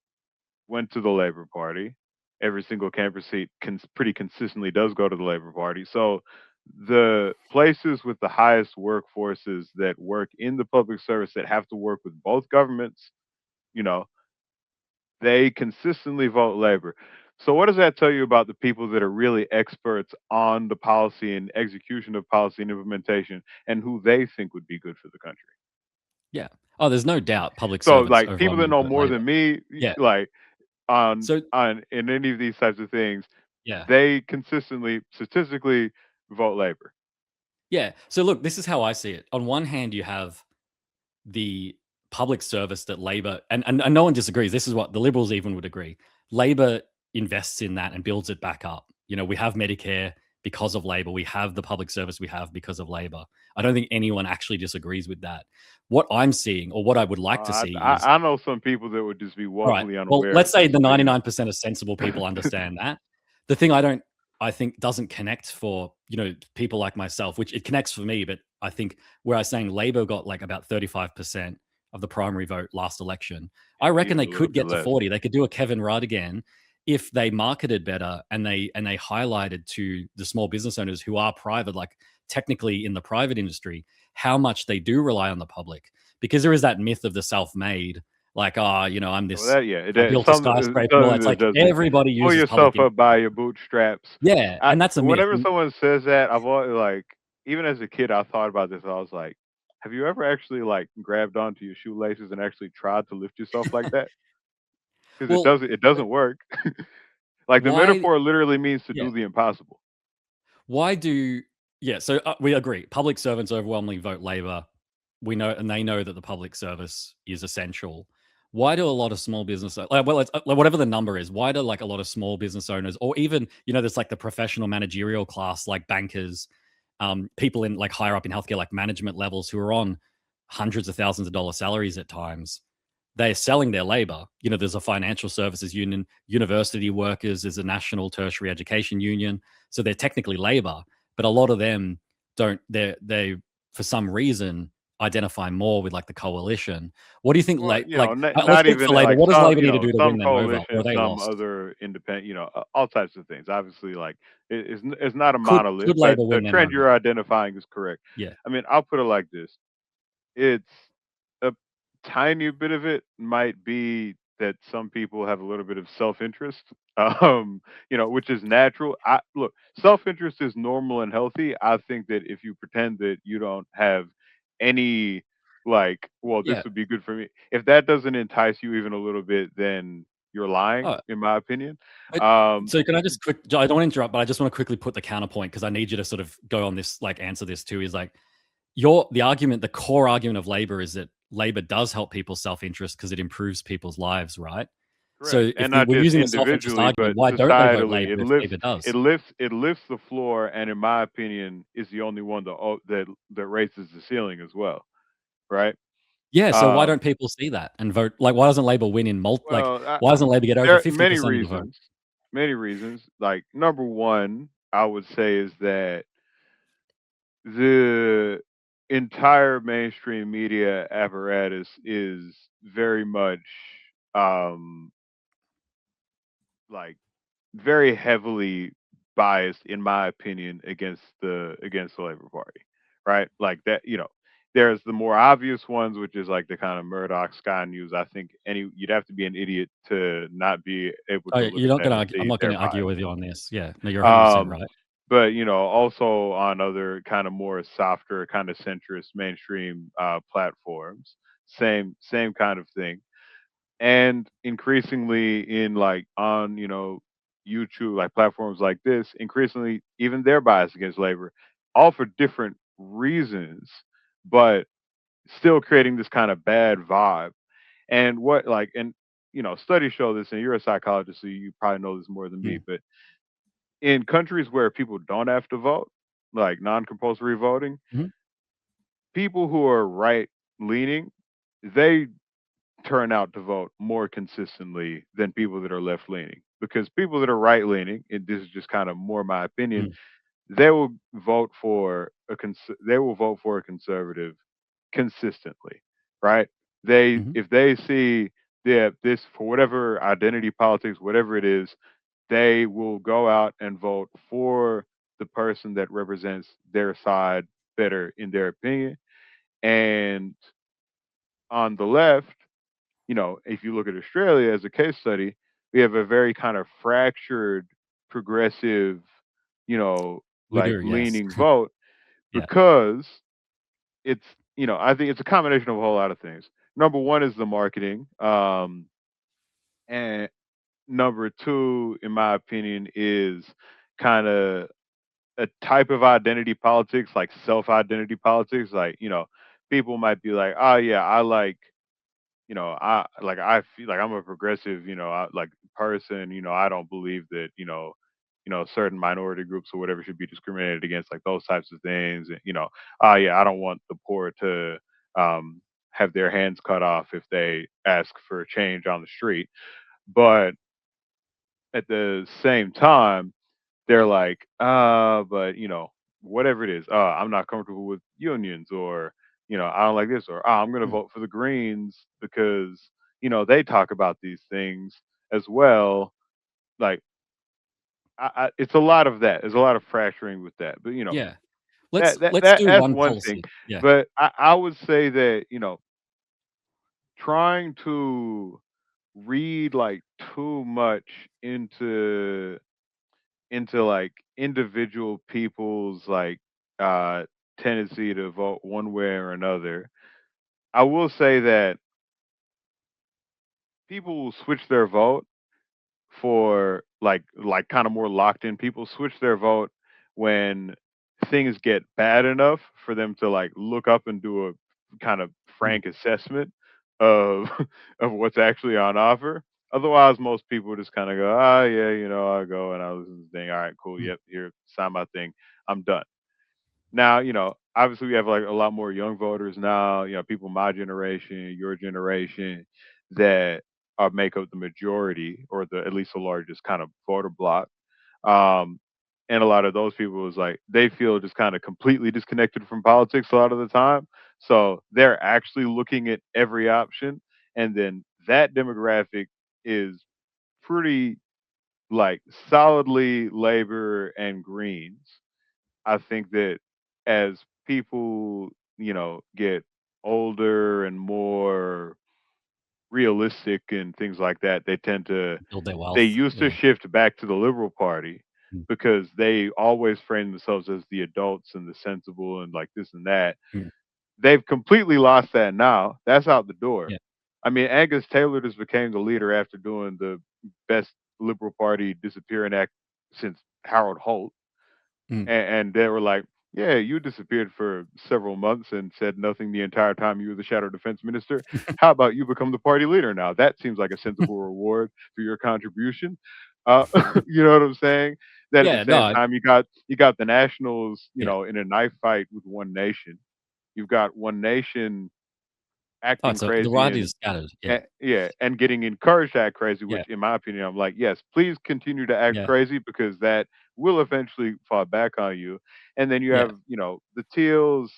A: went to the Labor Party. Every single Canberra seat pretty consistently does go to the Labor Party. So the places with the highest workforces that work in the public service that have to work with both governments, you know, they consistently vote Labor. So what does that tell you about the people that are really experts on the policy and execution of policy and implementation and who they think would be good for the country?
B: yeah. Oh, there's no doubt public
A: So
B: servants
A: like people that
B: overwhelmingly
A: know
B: vote
A: more
B: Labor.
A: than me,
B: Yeah.
A: like on
B: So
A: in any of these types of things,
B: yeah.
A: they consistently statistically vote Labor.
B: Yeah. So look, this is how I see it. On one hand, you have the public service that Labor and no one disagrees. This is what the Liberals even would agree. Labor invests in that and builds it back up. We have Medicare because of Labor. We have the public service we have because of Labor. I don't think anyone actually disagrees with that. What I'm seeing, or what I would like to see, is
A: I know some people that would just be
B: all right.
A: woefully
B: Well,
A: unaware
B: let's
A: of
B: say
A: this,
B: the
A: but
B: 99% of sensible people understand that. The thing I think doesn't connect for, people like myself, which it connects for me, but I think where I was saying Labor got like about 35% of the primary vote last election. I reckon
A: even
B: they
A: a little
B: could
A: bit
B: get to
A: less.
B: 40. They could do a Kevin Rudd again if they marketed better and they highlighted to the small business owners who are private, like technically in the private industry, how much they do rely on the public. Because there is that myth of the self-made, like, I'm
A: Well,
B: this,
A: that yeah,
B: I built a skyscraper and all that.
A: something
B: It's
A: that
B: like
A: doesn't
B: everybody
A: pull
B: uses public
A: yourself up by
B: infrastructure.
A: your bootstraps.
B: Yeah, and that's a myth.
A: Whenever someone says that, I've always like, even as a kid, I thought about this. I was like, have you ever actually like grabbed onto your shoelaces and actually tried to lift yourself like that? Because
B: Well,
A: it doesn't work. Like the
B: why?
A: metaphor literally means to
B: Yeah,
A: do the impossible.
B: why do? Yeah, so we agree. Public servants overwhelmingly vote Labor. We know, and they know that the public service is essential. Why do a lot of small business, well, it's, like, whatever the number is, why do like a lot of small business owners, or even there's like the professional managerial class, like bankers, people in like higher up in healthcare, like management levels, who are on hundreds of thousands of dollars salaries at times, they're selling their labor. There's a financial services union, university workers, there's a national tertiary education union. So they're technically labor, but a lot of them don't, they for some reason identify more with like the coalition. What do you think?
A: Well,
B: Let's
A: not
B: speak
A: even
B: for labor.
A: like
B: What does
A: some,
B: labor need to do to win
A: some
B: them over? Or are
A: coalitions,
B: they
A: some
B: lost?
A: other independent, all types of things. Obviously, like it's not a monolith,
B: Could
A: but
B: labor
A: the
B: win them
A: trend
B: over?
A: you're identifying is correct.
B: Yeah.
A: I mean, I'll put it like this: it's a tiny bit of it might be that some people have a little bit of self-interest, which is natural. I look, self-interest is normal and healthy. I think that if you pretend that you don't have any, like, well, this
B: Yeah.
A: would be good for me. If that doesn't entice you even a little bit, then you're lying,
B: Oh,
A: in my opinion.
B: but
A: Um,
B: so can I just I don't want to interrupt, but I just want to quickly put the counterpoint because I need you to sort of go on this, like answer this too, is like the core argument of labor is that labor does help people's self-interest because it improves people's lives, right?
A: Correct,
B: So if
A: and not
B: we're
A: just
B: using the self-interest
A: individually,
B: argument,
A: but
B: why don't they vote
A: societally.
B: labor if labor does?
A: It lifts the floor, and in my opinion, is the only one that raises the ceiling as well, right?
B: Yeah, so why don't
A: Um,
B: people see that and vote? Like, why doesn't Labor win in
A: well,
B: why doesn't Labor get over
A: there are
B: 50% of the vote?
A: many reasons. Like number one, I would say is that the entire mainstream media apparatus is very much um like very heavily biased, in my opinion, against the Labor Party, right? Like that, there's the more obvious ones, which is like the kind of Murdoch Sky News. I think you'd have to be an idiot to not be able
B: Oh,
A: to
B: yeah,
A: look
B: you're
A: at
B: not
A: that
B: gonna
A: and
B: argue, I'm
A: see
B: not
A: their
B: gonna argue
A: bias.
B: with you on this. Yeah, no, you're 100%
A: Um,
B: right.
A: but also on other kind of more softer, kind of centrist mainstream platforms, same kind of thing. And increasingly in like on YouTube, like platforms like this, increasingly even they're biased against labor, all for different reasons, but still creating this kind of bad vibe. And what like and studies show this, and you're a psychologist, so you probably know this more than me,
B: Mm,
A: but in countries where people don't have to vote, like non-compulsory voting,
B: mhm,
A: people who are right leaning, they turn out to vote more consistently than people that are left leaning. Because people that are right leaning, and this is just kind of more my opinion,
B: mm,
A: they will vote for they will vote for a conservative consistently, right? They
B: mhm,
A: if they see that this for whatever identity politics, whatever it is, they will go out and vote for the person that represents their side better in their opinion. And on the left, if you look at Australia as a case study, we have a very kind of fractured, progressive,
B: we
A: like
B: do, yes.
A: leaning vote
B: Yeah,
A: because I think it's a combination of a whole lot of things. Number one is the marketing. And number two, in my opinion, is kind of a type of identity politics, like self identity politics. Like, people might be like, oh, yeah, I feel like I'm a progressive, like person. I don't believe that, certain minority groups or whatever should be discriminated against, like those types of things. And, yeah, I don't want the poor to um, have their hands cut off if they ask for a change on the street. But at the same time, they're like, but whatever it is, I'm not comfortable with unions, or I don't like this, or I'm going to
B: mm,
A: vote for the Greens because they talk about these things as well. Like, it's a lot of that. There's a lot of fracturing with that, but
B: yeah.
A: that that
B: Let's
A: that
B: do
A: that's
B: one
A: one thing.
B: policy. Yeah,
A: But I would say that trying to read like too much into like individual people's like uh tendency to vote one way or another. I will say that people will switch their vote for like kind of more locked in people switch their vote when things get bad enough for them to like look up and do a kind of
B: mm,
A: frank assessment of of what's actually on offer. Otherwise, most people just kind of go, ah, yeah, I'll go and I'll listen to the thing. All right, cool.
B: mm,
A: Yep, here, sign my thing. I'm done. Now, obviously we have like a lot more young voters now, people my generation, your generation that make up the majority or the at least the largest kind of voter block. Um, and a lot of those people is like they feel just kind of completely disconnected from politics a lot of the time. So they're actually looking at every option. And then that demographic is pretty like solidly labor and greens. I think that as people, get older and more realistic and things like that, they tend to
B: build their
A: they
B: wealth.
A: used to
B: Yeah,
A: shift back to the liberal party
B: mm,
A: because they always frame themselves as the adults and the sensible and like this and that.
B: mm,
A: They've completely lost that now. That's out the door.
B: yeah,
A: I mean, Angus Taylor just became the leader after doing the best liberal party disappearing act since Harold Holt,
B: mm.
A: and they were like, "Yeah, you disappeared for several months and said nothing the entire time you were the shadow defense minister. How about you become the party leader now? That seems like a sensible reward for your contribution." You know what I'm saying? Then at the
B: Yeah, no,
A: same time, you got the Nationals,
B: yeah,
A: in a knife fight with One Nation. You've got One Nation
B: Oh,
A: acting
B: the
A: crazy
B: right
A: and
B: is scattered. Yeah,
A: yeah, and getting encouraged to act crazy,
B: yeah,
A: which in my opinion, I'm like, yes, please continue to act
B: yeah,
A: crazy because that will eventually fall back on you. And then you
B: yeah.
A: have, the teals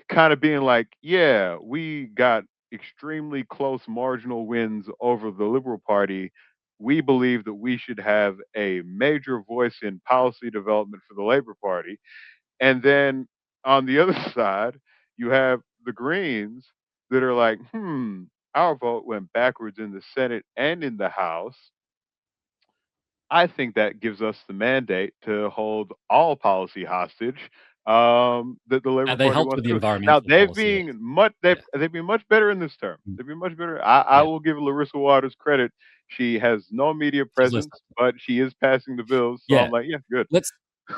A: kind of being like, yeah, we got extremely close marginal wins over the Liberal Party. We believe that we should have a major voice in policy development for the Labor Party. And then on the other side, you have the Greens that are like, our vote went backwards in the Senate and in the House. I think that gives us the mandate to hold all policy hostage that the Labor
B: And they
A: Party
B: helped
A: wants
B: with the
A: to do. Now
B: environmental
A: they've
B: policy.
A: been much
B: Yeah,
A: they've been much better in this term.
B: mm,
A: They've been much better. I
B: yeah.
A: will give Larissa Waters credit. She has no media
B: She's listening.
A: presence, but she is passing the bills. So
B: Yeah,
A: I'm like, yeah, good.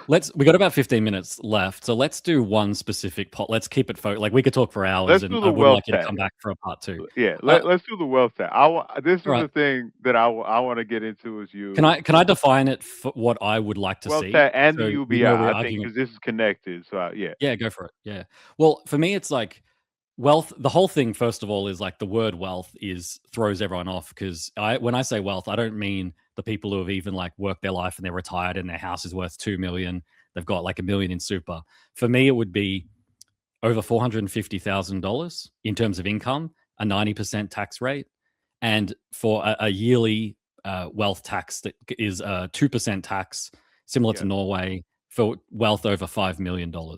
B: let's we got about 15 minutes left, so let's do one specific pot. Let's keep it like we could talk for hours,
A: Let's
B: and
A: do
B: I
A: the
B: would
A: wealth
B: like you to
A: tax.
B: come back for a part two.
A: Yeah,
B: Uh,
A: let's do the wealth tax. This
B: all
A: is
B: right.
A: the thing that I want to get into with
B: Can
A: you.
B: I define it for what I would like to
A: Wealth
B: see?
A: tax and the
B: So we know
A: UBI,
B: we're
A: I think,
B: arguing.
A: because this is connected. So yeah,
B: Yeah, go for it. Yeah. Well, for me, it's like wealth. The whole thing, first of all, is like the word wealth is throws everyone off because when I say wealth, I don't mean the people who have even like worked their life and they're retired and their house is worth 2 million. They've got like 1 million in super. For me, it would be over $450,000 in terms of income, a 90% tax rate, and for a yearly wealth tax that is a 2% tax, similar to
A: yes,
B: Norway, for wealth over $5 million. I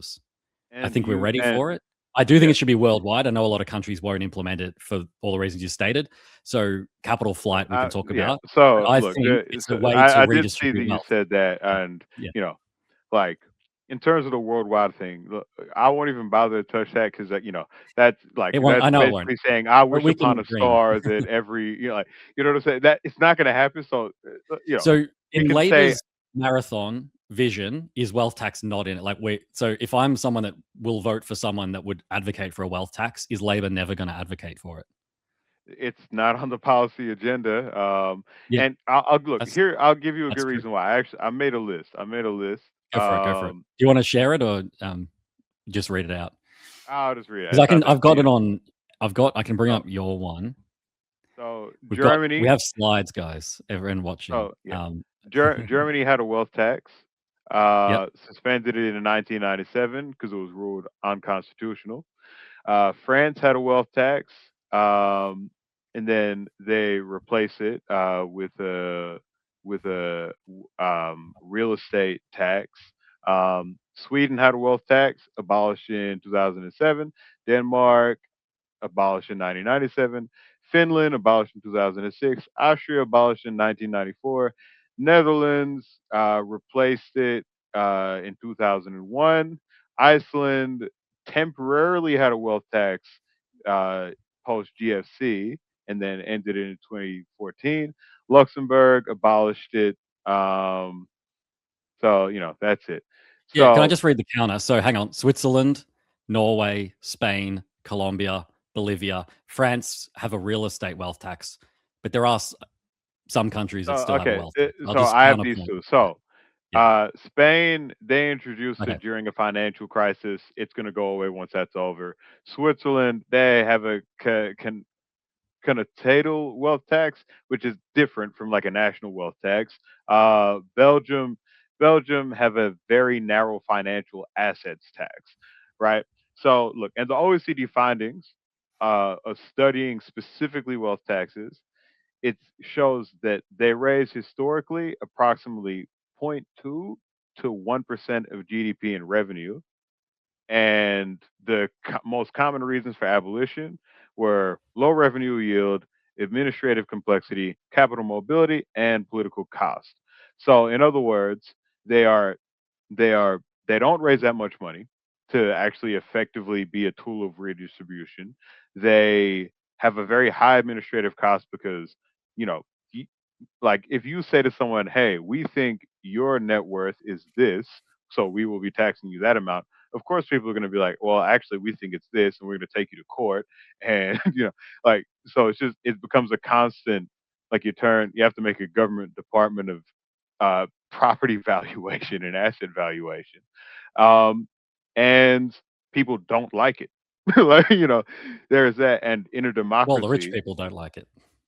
A: and
B: think we're
A: you
B: ready
A: and
B: for it. I do think it
A: yes,
B: should be worldwide. I know a lot of countries won't implement it for all the reasons you stated. So capital flight we can talk
A: yeah.
B: about, but
A: So
B: I
A: look,
B: think it's a
A: so
B: way to
A: I did see that
B: redistribute
A: you
B: wealth.
A: said that,
B: Yeah,
A: and
B: yeah.
A: you know, like in terms of the worldwide thing, look, I won't even bother to touch that because
B: It won't.
A: that's
B: I know it won't,
A: basically saying I
B: but
A: wish
B: we
A: upon
B: can
A: a
B: dream.
A: star that every you know what I'm saying, that it's not going to happen. So
B: So
A: we
B: in
A: can say
B: Labor's marathon vision, is wealth tax not in it? Like so if I'm someone that will vote for someone that would advocate for a wealth tax, is Labor never going to advocate for it?
A: it's not on the policy agenda.
B: Yeah,
A: And I'll look
B: that's
A: here. I'll give you a good
B: that's true.
A: reason why. I made a list. I made a list.
B: Go for it. Go for it. Do you want to share it or just read it out?
A: I'll just read
B: Because
A: it. It's not that
B: I've got it
A: deep.
B: on. I can bring
A: So
B: up your one. We
A: Germany.
B: have slides, guys. Everyone watching.
A: So yeah, Germany had a wealth tax.
B: Yep.
A: Suspended it in 1997 because it was ruled unconstitutional. France had a wealth tax, and then they replace it with a real estate tax. Sweden had a wealth tax, abolished in 2007. Denmark abolished in 1997. Finland abolished in 2006. Austria abolished in 1994. Netherlands replaced it in 2001. Iceland temporarily had a wealth tax uh, post GFC and then ended it in 2014. Luxembourg abolished it. So, that's it.
B: Yeah. Can I
A: So,
B: just read the counter? So hang on. Switzerland, Norway, Spain, Colombia, Bolivia, France have a real estate wealth tax, but there are some countries that still have a
A: okay.
B: wealth tax. I'll
A: So
B: just
A: I have these
B: counterpoint.
A: two.
B: Yeah.
A: So,
B: Yeah.
A: Spain, they introduced
B: Okay.
A: it during a financial crisis. It's going to go away once that's over. Switzerland, they have a connotatal wealth tax, which is different from like a national wealth tax. Belgium have a very narrow financial assets tax, right? So look, and the OECD findings of studying specifically wealth taxes, it shows that they raise historically approximately zero point 0.2 to 1% of GDP in revenue, and the most common reasons for abolition were low revenue yield, administrative complexity, capital mobility, and political cost. So, in other words, they are they are they don't raise that much money to actually effectively be a tool of redistribution. They have a very high administrative cost because you know y- like if you say to someone, "Hey, we think your net worth is this, so we will be taxing you that amount." Of course, people are going to be like, "Well, actually, we think it's this, and we're going to take you to court." And so it becomes a constant. Like you have to make a government department of property valuation and asset valuation, um, and people don't like it. Like, there's that. And in a
B: Well, the rich
A: democracy,
B: people don't like it.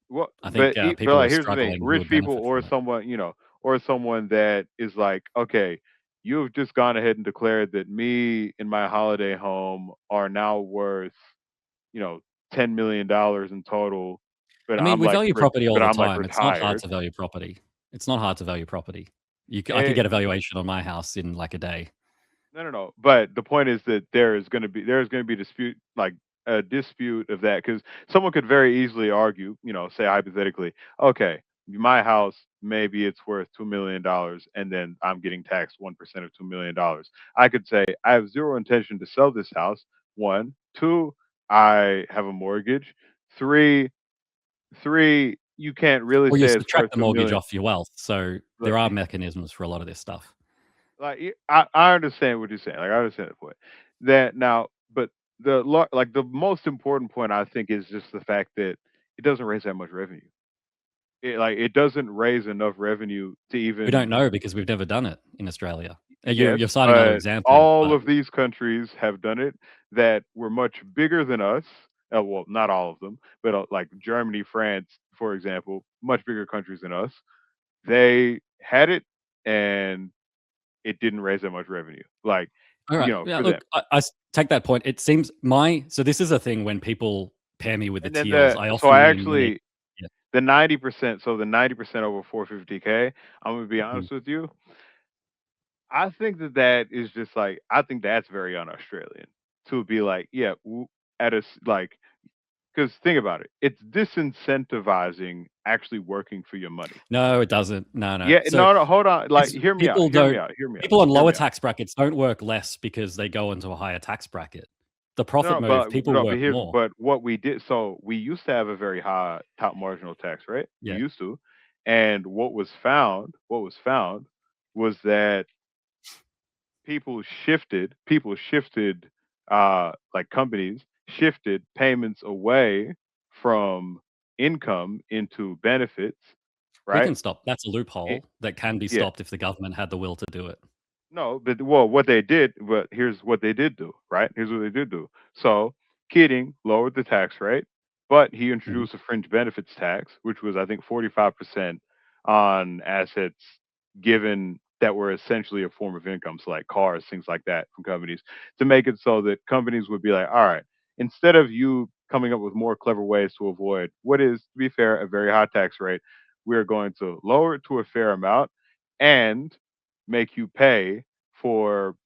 A: well,
B: I think
A: but
B: people who are
A: like, here's the thing:
B: struggling who
A: rich
B: would
A: people,
B: benefit
A: or
B: from it.
A: someone, or someone that is like, okay, you've just gone ahead and declared that me and my holiday home are now worth, you know, $10 million in total, but
B: I mean, we value property all the
A: I'm like
B: time. It's not hard
A: retired.
B: to value property. It's not hard to value property. I could
A: Eh,
B: get a valuation on my house in like a day.
A: No, no, no. But the point is that there's going to be a dispute of that, because someone could very easily argue, say hypothetically, okay, my house, maybe it's worth $2 million, and then I'm getting taxed 1% of $2 million. I could say I have zero intention to sell this house. One, two, I have a mortgage. Three, you can't really
B: Well, you
A: say it's
B: subtract
A: worth
B: the
A: two
B: mortgage
A: million.
B: off your wealth, so there are mechanisms for a lot of this stuff.
A: I understand what you're saying. Like, I understand the point. That now, but the most important point, I think, is just the fact that it doesn't raise that much revenue. It doesn't raise enough revenue to
B: We
A: even.
B: don't know because we've never done it in Australia.
A: Yes,
B: You're citing other
A: but
B: examples,
A: all
B: but
A: of these countries have done it that were much bigger than us. Well, not all of them, but like Germany, France, for example, much bigger countries than us. They had it, and it didn't raise that much revenue. Like,
B: all right. Yeah,
A: for them.
B: look, I take that point. It seems so this is a thing when people pair me with the
A: And then
B: tiers. I
A: so
B: often
A: I
B: mean money.
A: actually,
B: Yeah.
A: the 90%, so the 90% over 450K, I'm gonna be
B: Mhm.
A: honest with you. I think that is just like, I think that's very un-Australian to be like, yeah, like, because think about it, it's disincentivizing actually working for your money.
B: No, it doesn't. No, no.
A: Yeah,
B: So
A: no, no, hold on. Like,
B: it's
A: hear me out,
B: people
A: hear me
B: don't
A: out, hear me out,
B: people on
A: hear
B: lower
A: me out.
B: tax brackets don't work less because they go into a higher tax bracket. The
A: No,
B: profit
A: no,
B: motive,
A: but
B: people
A: no, but
B: work
A: here's
B: more.
A: but what we did. So we used to have a very high top marginal tax rate. We
B: Yeah.
A: used to, and what was found was that people shifted, like companies shifted payments away from income into benefits,
B: We
A: right?
B: can stop. That's a
A: It,
B: loophole that can be
A: yeah.
B: stopped if the government had the will to do it.
A: No, but well, what they did, but here's what they did do, right? Here's what they did do. So Keating lowered the tax rate, but he
B: Mhm.
A: introduced a fringe benefits tax, which was, I think, 45% on assets given that were essentially a form of income, so like cars, things like that, from companies, to make it so that companies would be like, all right, instead of you coming up with more clever ways to avoid what is, to be fair, a very high tax rate, we're going to lower it to a fair amount and make you pay for,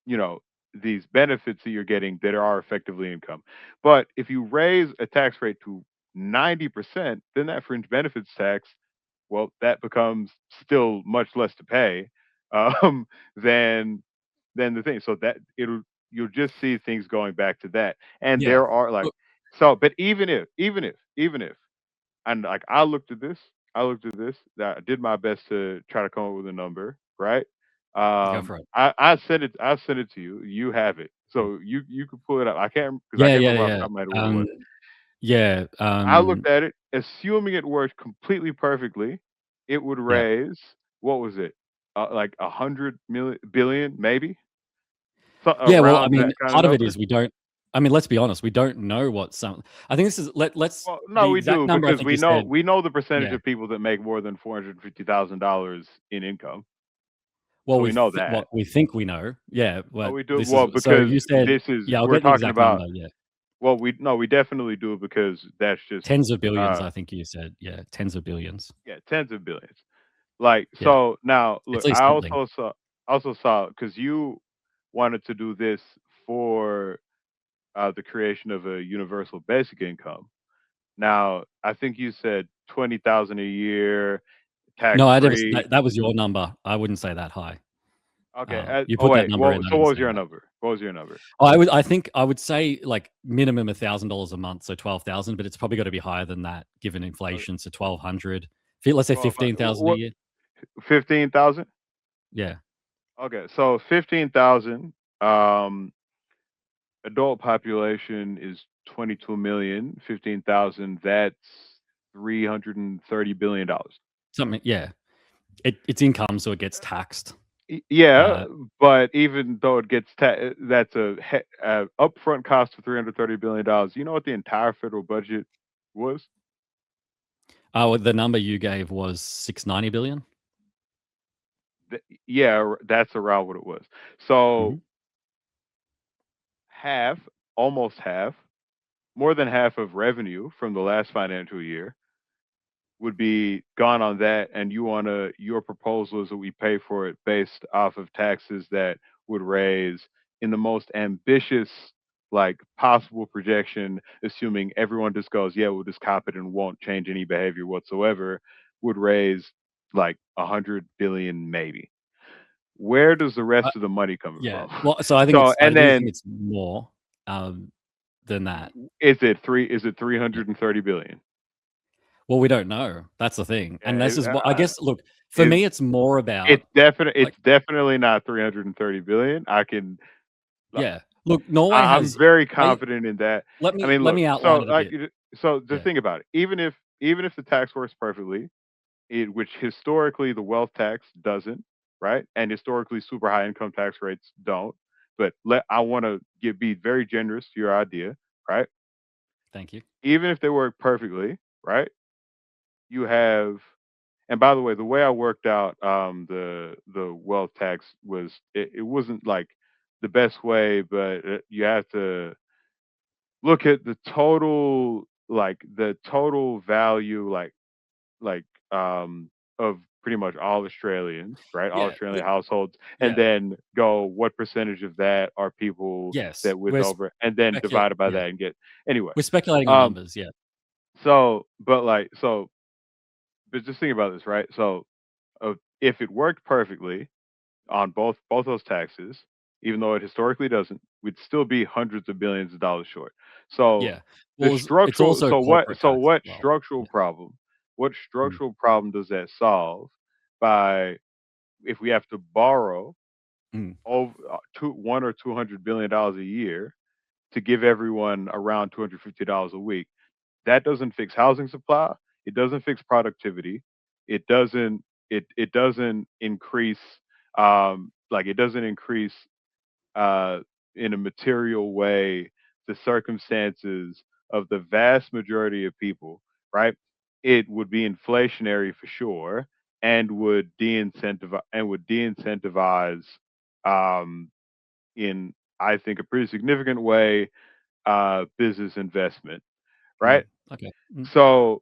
A: you know these benefits that you're getting that are effectively income. But if you raise a tax rate to 90%, then that fringe benefits tax, well, that becomes still much less to pay, um, than the thing. So that you'll just see things going back to that. And
B: Yeah.
A: there are like,
B: Look,
A: so, but even if, and like, I looked at this, I did my best to try to come up with a number, right?
B: go for it.
A: I sent it to you. You have it,
B: Mm.
A: so you could pull it up. I can't, because I
B: Yeah,
A: can't
B: yeah,
A: remember off the
B: yeah.
A: top of my head what it was.
B: Yeah.
A: I looked at it, assuming it worked completely perfectly, it would
B: Yeah.
A: raise, what was it? Like 100 million billion, maybe, so
B: Yeah, well, I
A: around
B: mean,
A: that kind of
B: part of it
A: number.
B: is we don't. I mean, let's be honest, we don't know what some. I think this is let's
A: Well, no,
B: the
A: we
B: exact
A: do,
B: number I
A: because
B: think
A: we
B: you
A: know
B: said.
A: the percentage
B: Yeah.
A: of people that make more than $450,000 in income.
B: Well,
A: So we know that.
B: what we think we know. Yeah,
A: No,
B: but
A: we do.
B: this is
A: Well,
B: so
A: because
B: you said.
A: this is
B: Yeah, I'll
A: we're
B: get the
A: talking
B: exact
A: about.
B: number. Yeah,
A: Well, we definitely do, because that's just,
B: tens of billions.
A: uh
B: I think you said. Yeah, tens of billions.
A: yeah, tens of billions. Like,
B: Yeah,
A: so now
B: it's
A: look,
B: at least
A: I
B: something.
A: also saw, because you wanted to do this for, the creation of a universal basic income. Now, I think you said 20,000 a year, tax
B: No, I never.
A: free.
B: That was your number. I wouldn't say that high.
A: Okay.
B: You
A: Oh
B: put that
A: wait.
B: number
A: Well,
B: in. I
A: so
B: didn't
A: what was
B: say
A: your
B: that.
A: number? What was your number?
B: I think I would say like minimum $1,000 a month, so 12,000, but it's probably got to be higher than that given
A: Okay.
B: inflation. So 1,200. Let's say
A: 12.
B: 15,000 a
A: What?
B: year.
A: 15,000.
B: Yeah.
A: Okay. So 15,000. Um, adult population is 22 million. 15,000. That's $330 billion.
B: Something. Yeah. It's income, so it gets taxed.
A: Yeah,
B: Uh,
A: but even though it gets that's upfront cost of $330 billion. You know what the entire federal budget was?
B: oh, the number you gave was 690 billion.
A: Yeah, that's around what it was. So
B: Mhm.
A: half, almost half, more than half of revenue from the last financial year would be gone on that, and your proposal is that we pay for it based off of taxes that would raise, in the most ambitious like possible projection, assuming everyone just goes, yeah, we'll just cop it and won't change any behavior whatsoever, would raise like 100 billion maybe. Where does the
B: Uh,
A: rest of the money coming
B: yeah.
A: from?
B: Well, so I think
A: So,
B: it's. I
A: and
B: do think
A: then
B: it's more than that.
A: is it
B: Yeah.
A: 330 billion?
B: Well, we don't know. That's the thing, and this is what I
A: Uh,
B: guess. Look, for
A: is
B: me, it's more about like,
A: it's definitely not 330 billion. I can like
B: yeah. Look, Norway
A: I'm
B: has.
A: very
B: Ba-
A: confident in that.
B: let
A: I
B: me
A: mean,
B: let
A: look,
B: me
A: so
B: outline it a
A: like
B: bit.
A: so just
B: Yeah.
A: think about it. Even if the tax works perfectly, which historically the wealth tax doesn't, right? And historically super high income tax rates don't. But I want to be very generous to your idea, right?
B: Thank you.
A: Even if they work perfectly, right? You have, and by the way, the way I worked out the wealth tax was it wasn't like the best way, but you have to look at the total value like of pretty much all Australians, right? All
B: Yeah.
A: Australian households, and
B: Yeah.
A: then go what percentage of that are people
B: Yes.
A: that with over, and then divide it by
B: Yeah.
A: that and get anyway.
B: We're speculating on
A: Um
B: numbers. Yeah.
A: but just think about this, right? So if it worked perfectly on both those taxes, even though it historically doesn't, we'd still be hundreds of billions of dollars short. So
B: Yeah. Well, it's
A: structural,
B: also corporate tax as
A: what
B: well.
A: structural
B: Yeah.
A: problem? What
B: Mm.
A: structural problem does that solve by if we have to borrow
B: Mm.
A: over one or $200 billion a year to give everyone around $250 a week? That doesn't fix housing supply. It doesn't fix productivity. It doesn't it doesn't increase it doesn't increase uh, in a material way the circumstances of the vast majority of people, right? It would be inflationary for sure, and would de-incentivize um, in I think a pretty significant way business investment, right?
B: Mm. Okay. Mm.
A: So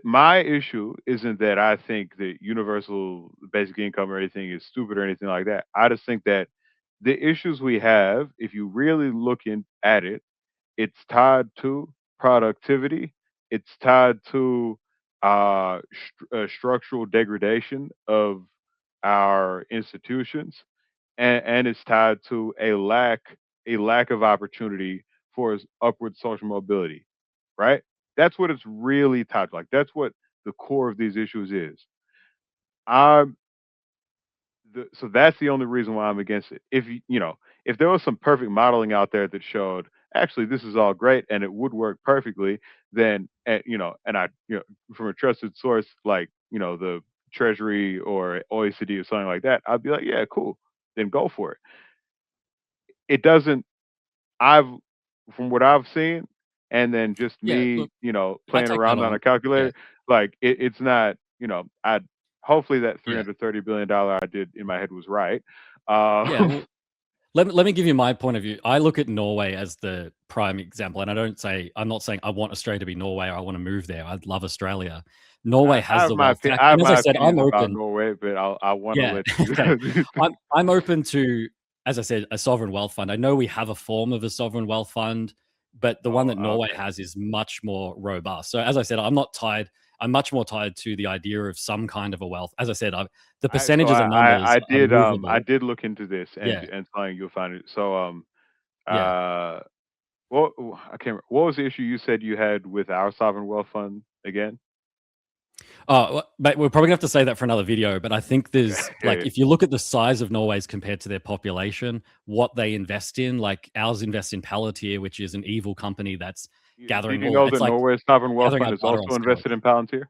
A: my issue isn't that I think that universal basic income or anything is stupid or anything like that. I just think that the issues we have, if you really look at it, it's tied to productivity. It's tied to structural degradation of our institutions, and it's tied to a lack of opportunity for upward social mobility, right? That's what it's really tied to. Like that's what the core of these issues is. I'm so that's the only reason why I'm against it. If if there was some perfect modeling out there that showed actually this is all great and it would work perfectly, then and I from a trusted source like the Treasury or OECD or something like that, I'd be like, yeah, cool, then go for it. It doesn't. I've From what I've seen, and then just
B: Yeah.
A: me,
B: Look, I
A: playing
B: take that
A: around on a
B: on. Yeah.
A: calculator, like it's not. I hopefully that
B: Yeah.
A: $330 billion I did in my head was right.
B: Yeah.
A: Um,
B: Well, let me give you my point of view. I look at Norway as the prime example, and I'm not saying I want Australia to be Norway or I want to move there. I love Australia. Norway has the wealth tax,
A: I have
B: and as I
A: my
B: said, I'm
A: opinions about
B: open.
A: Norway, but I want to
B: Yeah.
A: let you.
B: Okay. I'm open to, as I said, a sovereign wealth fund. I know we have a form of a sovereign wealth fund, but the one
A: Oh,
B: that Norway
A: okay.
B: has is much more robust. So as I said, I'm not tied. I'm much more tied to the idea of some kind of a wealth. As I said, the
A: So
B: percentages and numbers are
A: I
B: movable.
A: did look into this
B: Yeah.
A: and something you'll find it. So
B: Yeah.
A: uh what I can't remember. What was the issue you said you had with our sovereign wealth fund again?
B: Oh, but we're probably gonna have to say that for another video. But I think
A: Okay.
B: there's like, if you look at the size of Norway's compared to their population, what they invest in, like ours invest in Palantir, which is an evil company that's
A: Did
B: gathering
A: you
B: all.
A: know
B: It's
A: that
B: like
A: Norway's sovereign wealth
B: gathering
A: fund
B: our
A: is
B: data on
A: also invested
B: steroids.
A: in Palantir?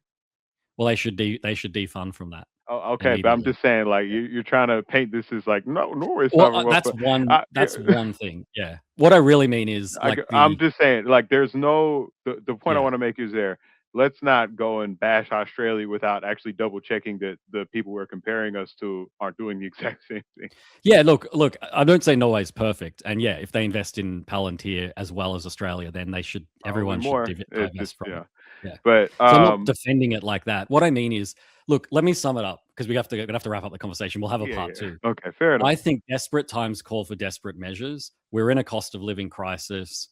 B: Well, they should defund from that.
A: Oh, okay, but I'm
B: immediately.
A: just saying, like,
B: Yeah.
A: you're trying to paint this as like, no, Norway's
B: Well,
A: sovereign wealth,
B: that's
A: but
B: one.
A: I,
B: That's one thing. Yeah. What I really mean is like
A: I'm
B: the
A: just saying, like, there's no the point I
B: yeah.
A: want to make is there. Let's not go and bash Australia without actually double checking that the people we're comparing us to aren't doing the exact same thing.
B: Yeah, look, I don't say Norway's perfect, and yeah, if they invest in Palantir as well as Australia, then
A: Probably
B: everyone should
A: more. It's just
B: divest from it. Yeah.
A: but
B: So I'm not defending it like that. What I mean is, look, let me sum it up because gonna have to wrap up the conversation. We'll have a
A: yeah,
B: part
A: yeah.
B: two.
A: Okay, fair enough.
B: I think desperate times call for desperate measures. We're in a cost of living crisis.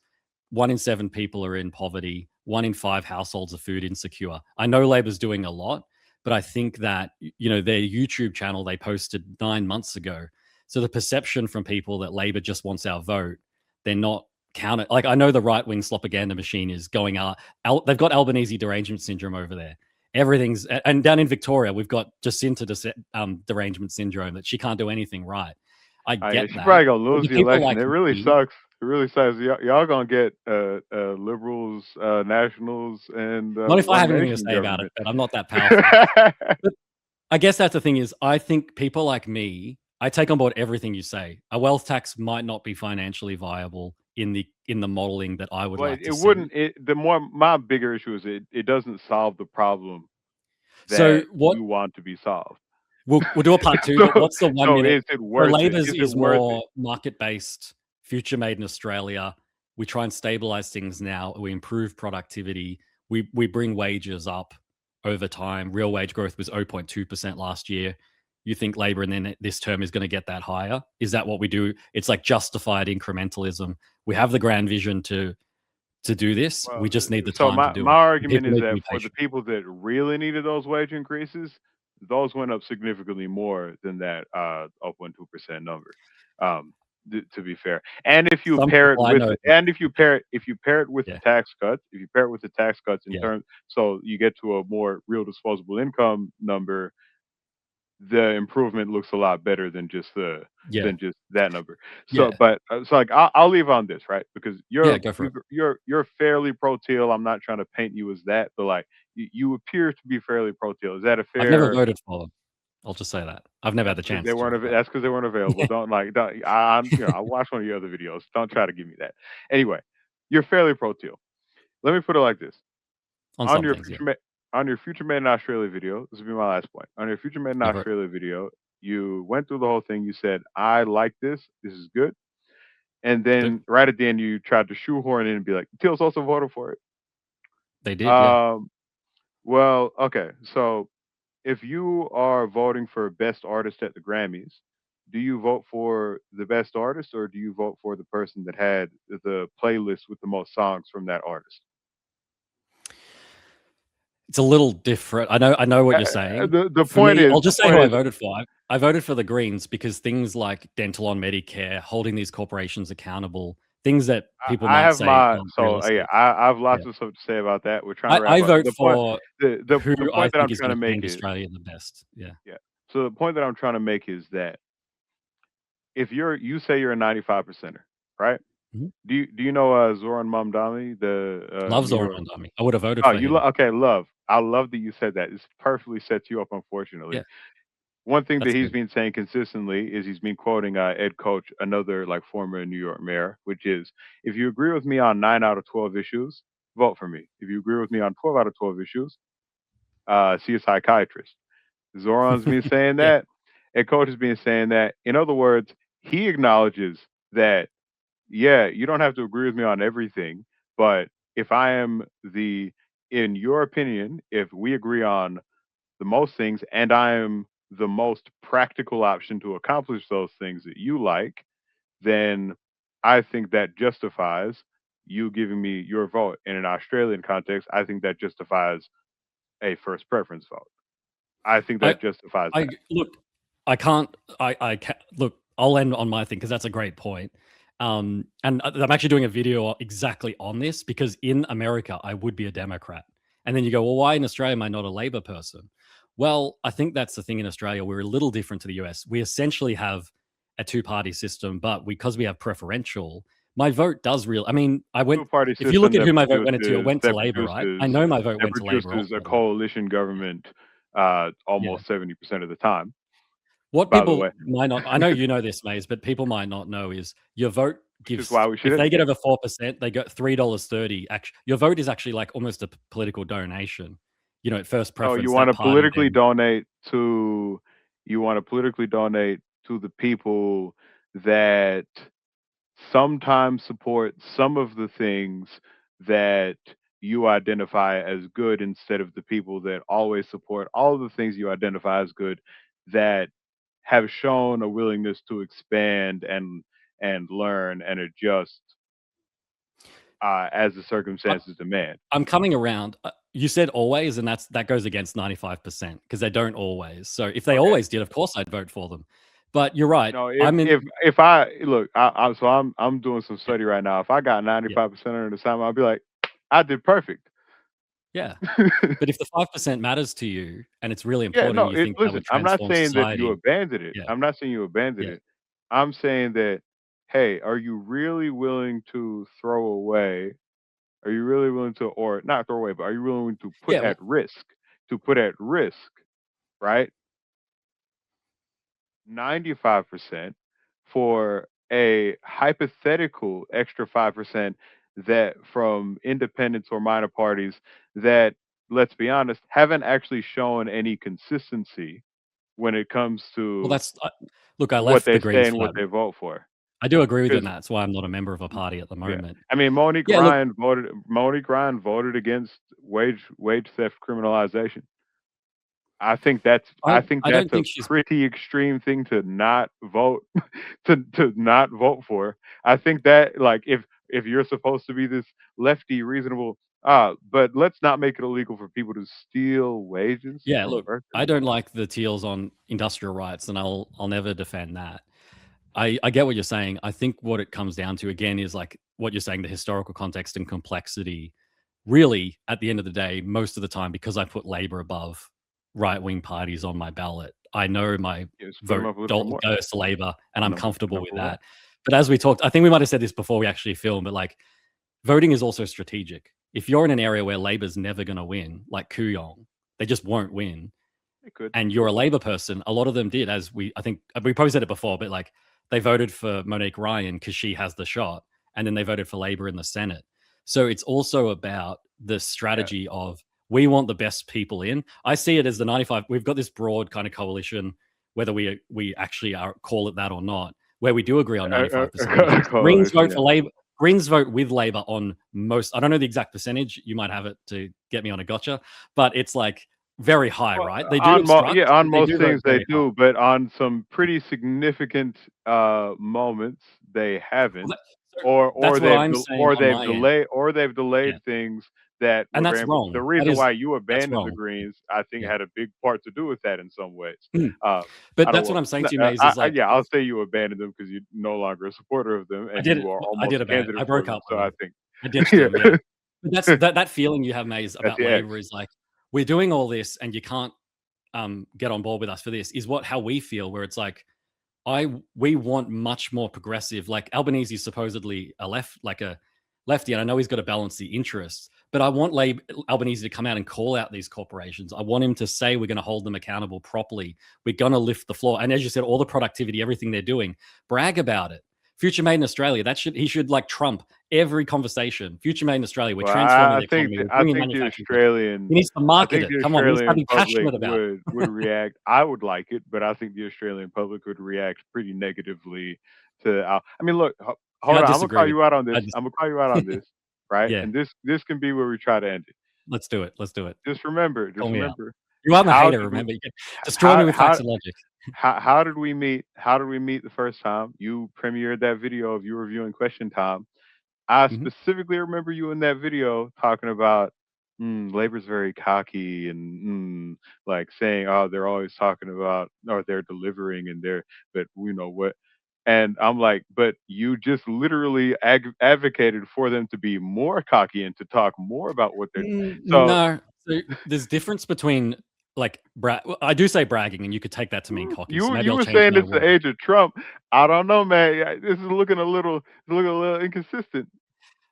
B: 1 in 7 people are in poverty. 1 in 5 households are food insecure. I know Labor's doing a lot, but I think that their YouTube channel they posted 9 months ago. So the perception from people that Labor just wants our vote, they're not counted. Like I know the right wing propaganda machine is going out. They've got Albanese derangement syndrome over there. Everything's and down in Victoria, we've got Jacinta derangement syndrome that she can't do anything right. I
A: Yeah,
B: get
A: she
B: that.
A: probably gonna
B: But
A: lose
B: the
A: the
B: people
A: election.
B: like
A: It really
B: me,
A: sucks. It really sucks. Y'all gonna get liberals, nationals, and
B: not if I
A: one
B: have anything to
A: nation
B: say about it,
A: government.
B: but I'm not that powerful. But I guess that's the thing is, I think people like me, I take on board everything you say. A wealth tax might not be financially viable in the modeling that I would
A: Well,
B: like to
A: it
B: see.
A: wouldn't. The more my bigger issue is it doesn't solve the problem
B: So
A: that
B: what
A: you want to be solved.
B: we'll do a part two,
A: so,
B: but what's the one
A: so
B: minute?
A: is it
B: So
A: worth it?
B: Labor's
A: Is it
B: is
A: worth it?
B: more market based, future made in Australia. We try and stabilize things now. We improve productivity. We bring wages up over time. Real wage growth was 0.2% last year. You think Labor and then this term is going to get that higher? Is that what we do? It's like justified incrementalism. We have the grand vision to do this.
A: Well,
B: We just need the
A: so
B: time to
A: my
B: do
A: my
B: it. And
A: argument
B: people
A: is
B: need to
A: that
B: be
A: for the
B: patient.
A: people that really needed those wage increases, those went up significantly more than that 0.2% number. Um, to be fair, and if you
B: Some
A: pair it
B: people I
A: with
B: know,
A: if you pair it with the
B: yeah,
A: tax cuts, if you pair it with the tax cuts in
B: yeah,
A: terms, so you get to a more real disposable income number, the improvement looks a lot better
B: yeah,
A: than just that number. So,
B: yeah,
A: but so like I'll leave on this right because
B: yeah. Go for it.
A: you're fairly pro teal. I'm not trying to paint you as that, but like you appear to be fairly pro teal. Is that a
B: I've never
A: fair?
B: voted for them. I'll just say that. I've never had the chance to, but
A: That's because they weren't available.
B: yeah,
A: Don't like don't I watched one of your other videos. Don't try to give me that. Anyway, you're fairly pro teal. Let me put it like this:
B: on
A: on
B: some
A: your
B: things, yeah.
A: on your future made in Australia video, this will be my last point. On your future made in
B: Go for it.
A: Australia video, you went through the whole thing. You said, "I like this. This is good." And
B: I do.
A: then right at the end, you tried to shoehorn in and be like, "Teal's also voted for it."
B: They did, yeah.
A: Um, well, okay. So if you are voting for best artist at the Grammys, do you vote for the best artist or do you vote for the person that had the playlist with the most songs from that artist?
B: It's a little different. I know what you're saying.
A: The
B: For
A: point
B: me,
A: is
B: I'll
A: the
B: just say
A: point
B: who I
A: is
B: voted for. I voted for the Greens because things like dental on Medicare, holding these corporations accountable, things that people
A: I
B: might
A: have
B: say
A: my
B: aren't
A: so yeah,
B: realistic.
A: I have
B: Yeah.
A: lots of stuff to say about that. We're trying to wrap
B: I
A: up.
B: vote for who
A: The
B: I
A: point that I'm
B: think is
A: trying to
B: gonna
A: make
B: change
A: is
B: Australia the best. Yeah.
A: yeah. So the point that I'm trying to make is that if you say you're a 95 percenter, right?
B: Mhm.
A: Do you know Zoran Mamdani, the
B: Love
A: New
B: Zoran
A: York?
B: Mondani. I would have voted
A: Oh,
B: for him.
A: okay, love. I love that you said that. It's perfectly sets you up. Unfortunately,
B: Yeah,
A: one thing that
B: that's
A: he's
B: good.
A: been saying consistently is he's been quoting Ed Koch, another like former New York mayor, which is if you agree with me on 9 out of 12 issues, vote for me. If you agree with me on 12 out of 12 issues, see a psychiatrist. Zoran's been saying
B: Yeah.
A: that. Ed Koch has been saying that. In other words, he acknowledges that yeah, you don't have to agree with me on everything, but if I am in your opinion, if we agree on the most things and I am the most practical option to accomplish those things that you like, then I think that justifies you giving me your vote. In an Australian context, I think that justifies a first preference vote. I think
B: I
A: that justifies
B: I
A: that.
B: look, I can't. I can look. I'll end on my thing because that's a great point. And I'm actually doing a video exactly on this because in America I would be a Democrat, and then you go, well, why in Australia am I not a Labor person? Well, I think that's the thing in Australia. We're a little different to the US. We essentially have a two-party system, but because we have preferential, my vote does real. I mean, I went.
A: Two-party
B: If you
A: system
B: look at who my vote went to, it went to
A: that
B: Labor, right? I
A: produces
B: know my vote
A: that
B: went to Labor
A: produces a
B: ultimately.
A: coalition government almost 70% of the time.
B: What
A: By the
B: people
A: way,
B: might not, I know you know this, Maze, but people might not know is your vote
A: which is
B: gives,
A: why we should
B: if they get
A: educate.
B: over 4%, they get $3.30. Actually, your vote is actually like almost a political donation. You know, at first
A: Oh, you
B: preference,
A: want
B: that
A: to
B: party
A: politically
B: then,
A: donate to you want to politically donate to the people that sometimes support some of the things that you identify as good instead of the people that always support all of the things you identify as good that have shown a willingness to expand and learn and adjust as the
B: I,
A: circumstances demand.
B: I'm coming around. You said always, and that goes against 95% because they don't always. So if they
A: Okay.
B: always did, of course I'd vote for them. But you're right.
A: No,
B: I'm in.
A: if I look, I'm doing some
B: Yeah,
A: study right now. If I got
B: yeah,
A: 95% of the time, I'll be like, I did perfect.
B: yeah. But if the 5% matters to you and it's really
A: Yeah,
B: important,
A: no,
B: and you think that
A: listen,
B: would
A: I'm not
B: transform
A: saying that you
B: society.
A: abandoned it.
B: Yeah,
A: I'm not saying you abandoned
B: yeah,
A: it. I'm saying that, hey, are you really willing to throw away? Are you really willing to, or not throw away, but are you willing to
B: yeah. Well,
A: put at risk, right? 95% for a hypothetical extra 5% that from independents or minor parties that, let's be honest, haven't actually shown any consistency when it comes
B: well,
A: to
B: that's look. I
A: what
B: left
A: they
B: the
A: say
B: Greens
A: and
B: for
A: what
B: that.
A: they vote for.
B: I do agree with you on
A: Because
B: that. That's why I'm not a member of a party at the
A: yeah,
B: moment.
A: I mean
B: Yeah, look,
A: Monique Ryan voted against wage theft criminalization. I think
B: I don't
A: that's a
B: think she's.
A: pretty extreme thing to not vote to not vote for. I think that like if you're supposed to be this lefty reasonable but let's not make it illegal for people to steal wages
B: Yeah,
A: from
B: look, I
A: workers.
B: don't like the teals on industrial rights, and I'll never defend that. I get what you're saying. I think what it comes down to again is like what you're saying, the historical context and complexity. Really, at the end of the day, most of the time, because I put Labor above right wing parties on my ballot, I know my
A: Just put them
B: vote
A: up a little bit more.
B: goes to Labor, and
A: I
B: I'm
A: know.
B: comfortable
A: No,
B: with
A: for what?
B: that. But as we talked, I think we might have said this before we actually filmed, but like voting is also strategic. If you're in an area where Labor's never going to win, like Kooyong, they just won't win,
A: They could.
B: and you're a Labor person, a lot of them did, as I think we probably said it before, but like they voted for Monique Ryan because she has the shot, and then they voted for Labor in the Senate. So it's also about the
A: Yeah.
B: strategy of we want the best people in. I see it as the 95. We've got this broad kind of coalition, whether we actually call it that or not, where we do agree on 95% of issues. Greens
A: Coalition,
B: vote
A: yeah.
B: for Labor. Greens vote with Labor on most. I don't know the exact percentage. You might have it to get me on a gotcha, but it's like very high,
A: Well,
B: right? They do obstruct,
A: on
B: but they
A: most
B: do vote
A: things they
B: very high.
A: do, but on some pretty significant moments they
B: Well,
A: haven't,
B: so that's what I'm saying on my end.
A: or they've
B: Yeah,
A: delayed things that
B: and
A: were
B: that's
A: very the
B: wrong.
A: reason why you
B: That's
A: abandoned the
B: wrong.
A: Greens, I think,
B: Yeah.
A: had a big part to do with that in some ways.
B: Mm.
A: Uh, I
B: But
A: don't
B: that's what
A: want,
B: I'm saying to you, Maze, is like
A: yeah, I'll say you abandoned them because you're no longer a supporter of them and you are
B: I
A: almost
B: did
A: a
B: about it. I
A: candidate for
B: broke
A: them.
B: up
A: So
B: with
A: I
B: them.
A: think,
B: I ditched
A: yeah,
B: them, yeah. But that's that feeling you have, Maze,
A: that's
B: about
A: the X.
B: Labor is like, we're doing all this and you can't get on board with us for this, is how we feel, where it's like, we want much more progressive. Like Albanese is supposedly a lefty, and I know he's got to balance the interests. But I want Albanese to come out and call out these corporations. I want him to say we're going to hold them accountable properly. We're going to lift the floor, and as you said, all the productivity, everything they're doing, brag about it. Future Made in Australia. He should like trump every conversation. Future Made in Australia. We're
A: Well,
B: transforming the economy. We're
A: I
B: bringing
A: think the
B: manufacturing jobs. He
A: Australian
B: needs to
A: I
B: market
A: think
B: it.
A: the
B: Come on, he needs to
A: Australian
B: be
A: public
B: passionate about it.
A: would react. I would like it, but I think the Australian public would react pretty negatively to. I mean, look,
B: See,
A: hold
B: I
A: on. I'm gonna call
B: disagree.
A: you out on
B: I
A: this.
B: just,
A: I'm gonna call you out on this, right?
B: yeah.
A: And this can be where we try to end it.
B: Let's do it. Let's do it.
A: Just
B: Call me out.
A: remember,
B: You are the
A: how
B: hater,
A: did we,
B: remember? You can destroy me
A: how
B: with facts and logic.
A: how did we meet? How did we meet the first time? You premiered that video of you reviewing Question Time. I
B: Mhm.
A: specifically remember you in that video talking about Labor's very cocky and like saying, "Oh, they're always talking about or they're delivering and they're but you know what." And I'm like, but you just literally advocated for them to be more cocky and to talk more about what they're. So
B: No. So there's difference between like well, I do say bragging, and you could take that to mean cocky. So maybe
A: you
B: I'll
A: were
B: change
A: saying
B: my
A: it's the
B: word.
A: age of Trump. I don't know, man. This is looking a little inconsistent.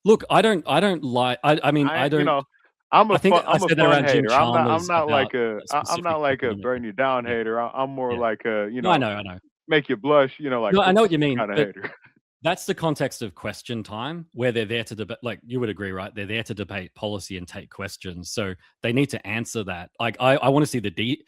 B: Look, I don't like. I mean, I
A: You
B: don't.
A: know.
B: I think I
A: I'm a
B: said that
A: fun
B: around Jim
A: hater. I'm
B: Chalmers
A: not
B: about
A: like a I'm
B: specific
A: not like
B: people
A: a
B: to make it.
A: burn you down
B: Yeah,
A: hater. I'm more
B: yeah.
A: like a
B: No, I know.
A: make you blush. Like
B: No, I know what you
A: criticism
B: mean,
A: kind of
B: but
A: hater.
B: that's the context of question time where they're there to debate. Like you would agree, right? They're there to debate policy and take questions. So they need to answer that. Like I want to see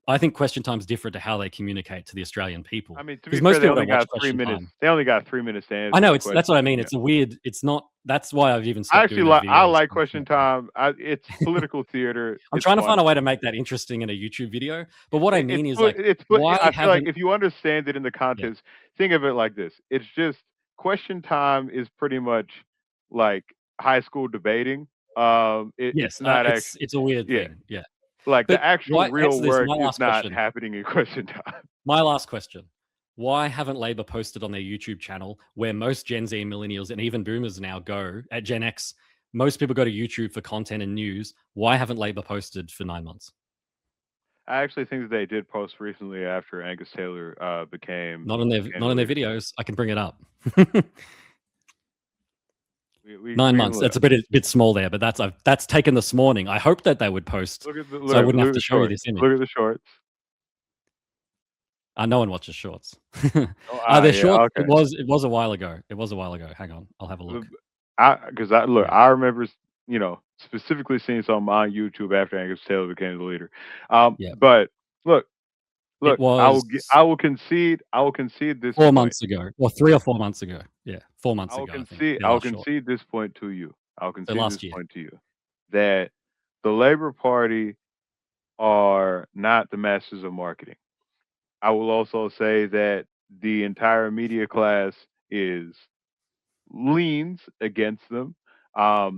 B: I think question time is different to how they communicate to the Australian
A: I
B: people
A: mean, to be
B: because
A: fair,
B: most
A: they
B: people
A: only
B: don't watch
A: got three
B: question
A: minutes.
B: time.
A: They only got 3 minutes to
B: I
A: answer
B: know
A: the
B: that's what I
A: question.
B: mean. It's a weird. It's not. That's why I've even
A: I
B: stopped
A: actually
B: doing those
A: I
B: videos.
A: like question time. It's political theater.
B: I'm
A: It's
B: trying to find
A: fun.
B: a way to make that interesting in a YouTube video. But what I mean is like,
A: It's
B: why
A: I feel like
B: haven't?
A: if you understand it in the
B: Yeah.
A: context, think of it like this. It's just question time is pretty much like high school debating. It's
B: Yes,
A: not actually,
B: it's a weird
A: yeah,
B: thing. Yeah.
A: like the
B: But
A: actual
B: why
A: real
B: answer this?
A: work
B: My
A: is
B: last
A: not
B: question.
A: happening in question time.
B: My last question. Why haven't Labor posted on their YouTube channel where most Gen Z and millennials and even boomers now go at Gen X? Most people go to YouTube for content and news. Why haven't Labor posted for 9 months?
A: I actually think that they did post recently after Angus Taylor became
B: Not in their
A: the leader.
B: videos. I can bring it up.
A: We
B: 9
A: can
B: months.
A: look.
B: That's a bit small there, but that's taken this morning. I hope that they would post
A: Look at the
B: so I wouldn't have
A: look at
B: to
A: the
B: show you
A: shorts.
B: this image.
A: Look at the shorts.
B: No one watches shorts.
A: Oh,
B: They're
A: yeah,
B: short.
A: okay.
B: It was a while ago. Hang on, I'll have a look.
A: Because look,
B: Yeah.
A: I remember, specifically seeing something on YouTube after Angus Taylor became the leader.
B: Yeah.
A: But look,
B: It was
A: I will concede this
B: 4
A: point.
B: months ago, or 3 or 4 months ago. Yeah, 4 months
A: I will
B: ago, I think.
A: concede.
B: their
A: I'll
B: last short.
A: concede this point to you. I'll concede
B: last
A: this
B: year.
A: point to you that the Labor Party are not the masters of marketing. I will also say that the entire media class leans against them.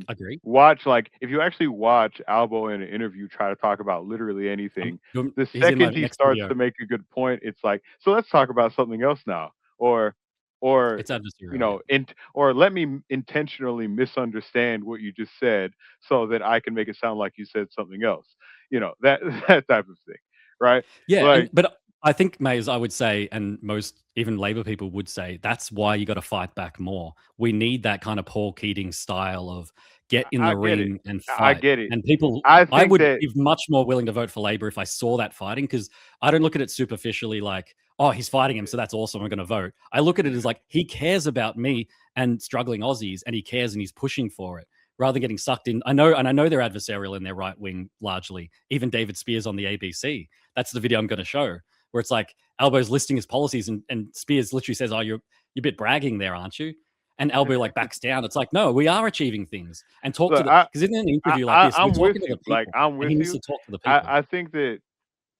B: Agree.
A: If you actually watch Albo in an interview try to talk about literally anything, the
B: He's in my
A: second he
B: next
A: starts
B: video.
A: to make a good point, it's like, so let's talk about something else now, or
B: It's adversarial.
A: or let me intentionally misunderstand what you just said so that I can make it sound like you said something else. That that type of thing, right?
B: Yeah,
A: Like,
B: but I think, Maez, I would say, and most even Labor people would say, that's why you got to fight back more. We need that kind of Paul Keating style of get in
A: I
B: the
A: get it.
B: ring and
A: I
B: fight.
A: get it.
B: And people,
A: I
B: I
A: think
B: would
A: that
B: be much more willing to vote for Labor if I saw that fighting, because I don't look at it superficially like, oh, he's fighting him, so that's awesome, I'm going to vote. I look at it as like, he cares about me and struggling Aussies, and he cares and he's pushing for it rather than getting sucked in. I know they're adversarial in their right wing largely. Even David Spears on the ABC. That's the video I'm going to show, where it's like Albo's listing his policies and Spears literally says, oh, you're a bit bragging there, aren't you? And Albo like backs down. It's like, no, we are achieving things. And talk to the, because in an interview like this, we're
A: I'm with
B: talking to the
A: you.
B: people.
A: Like, I'm
B: and
A: with
B: he needs
A: you.
B: to talk to the people.
A: I think that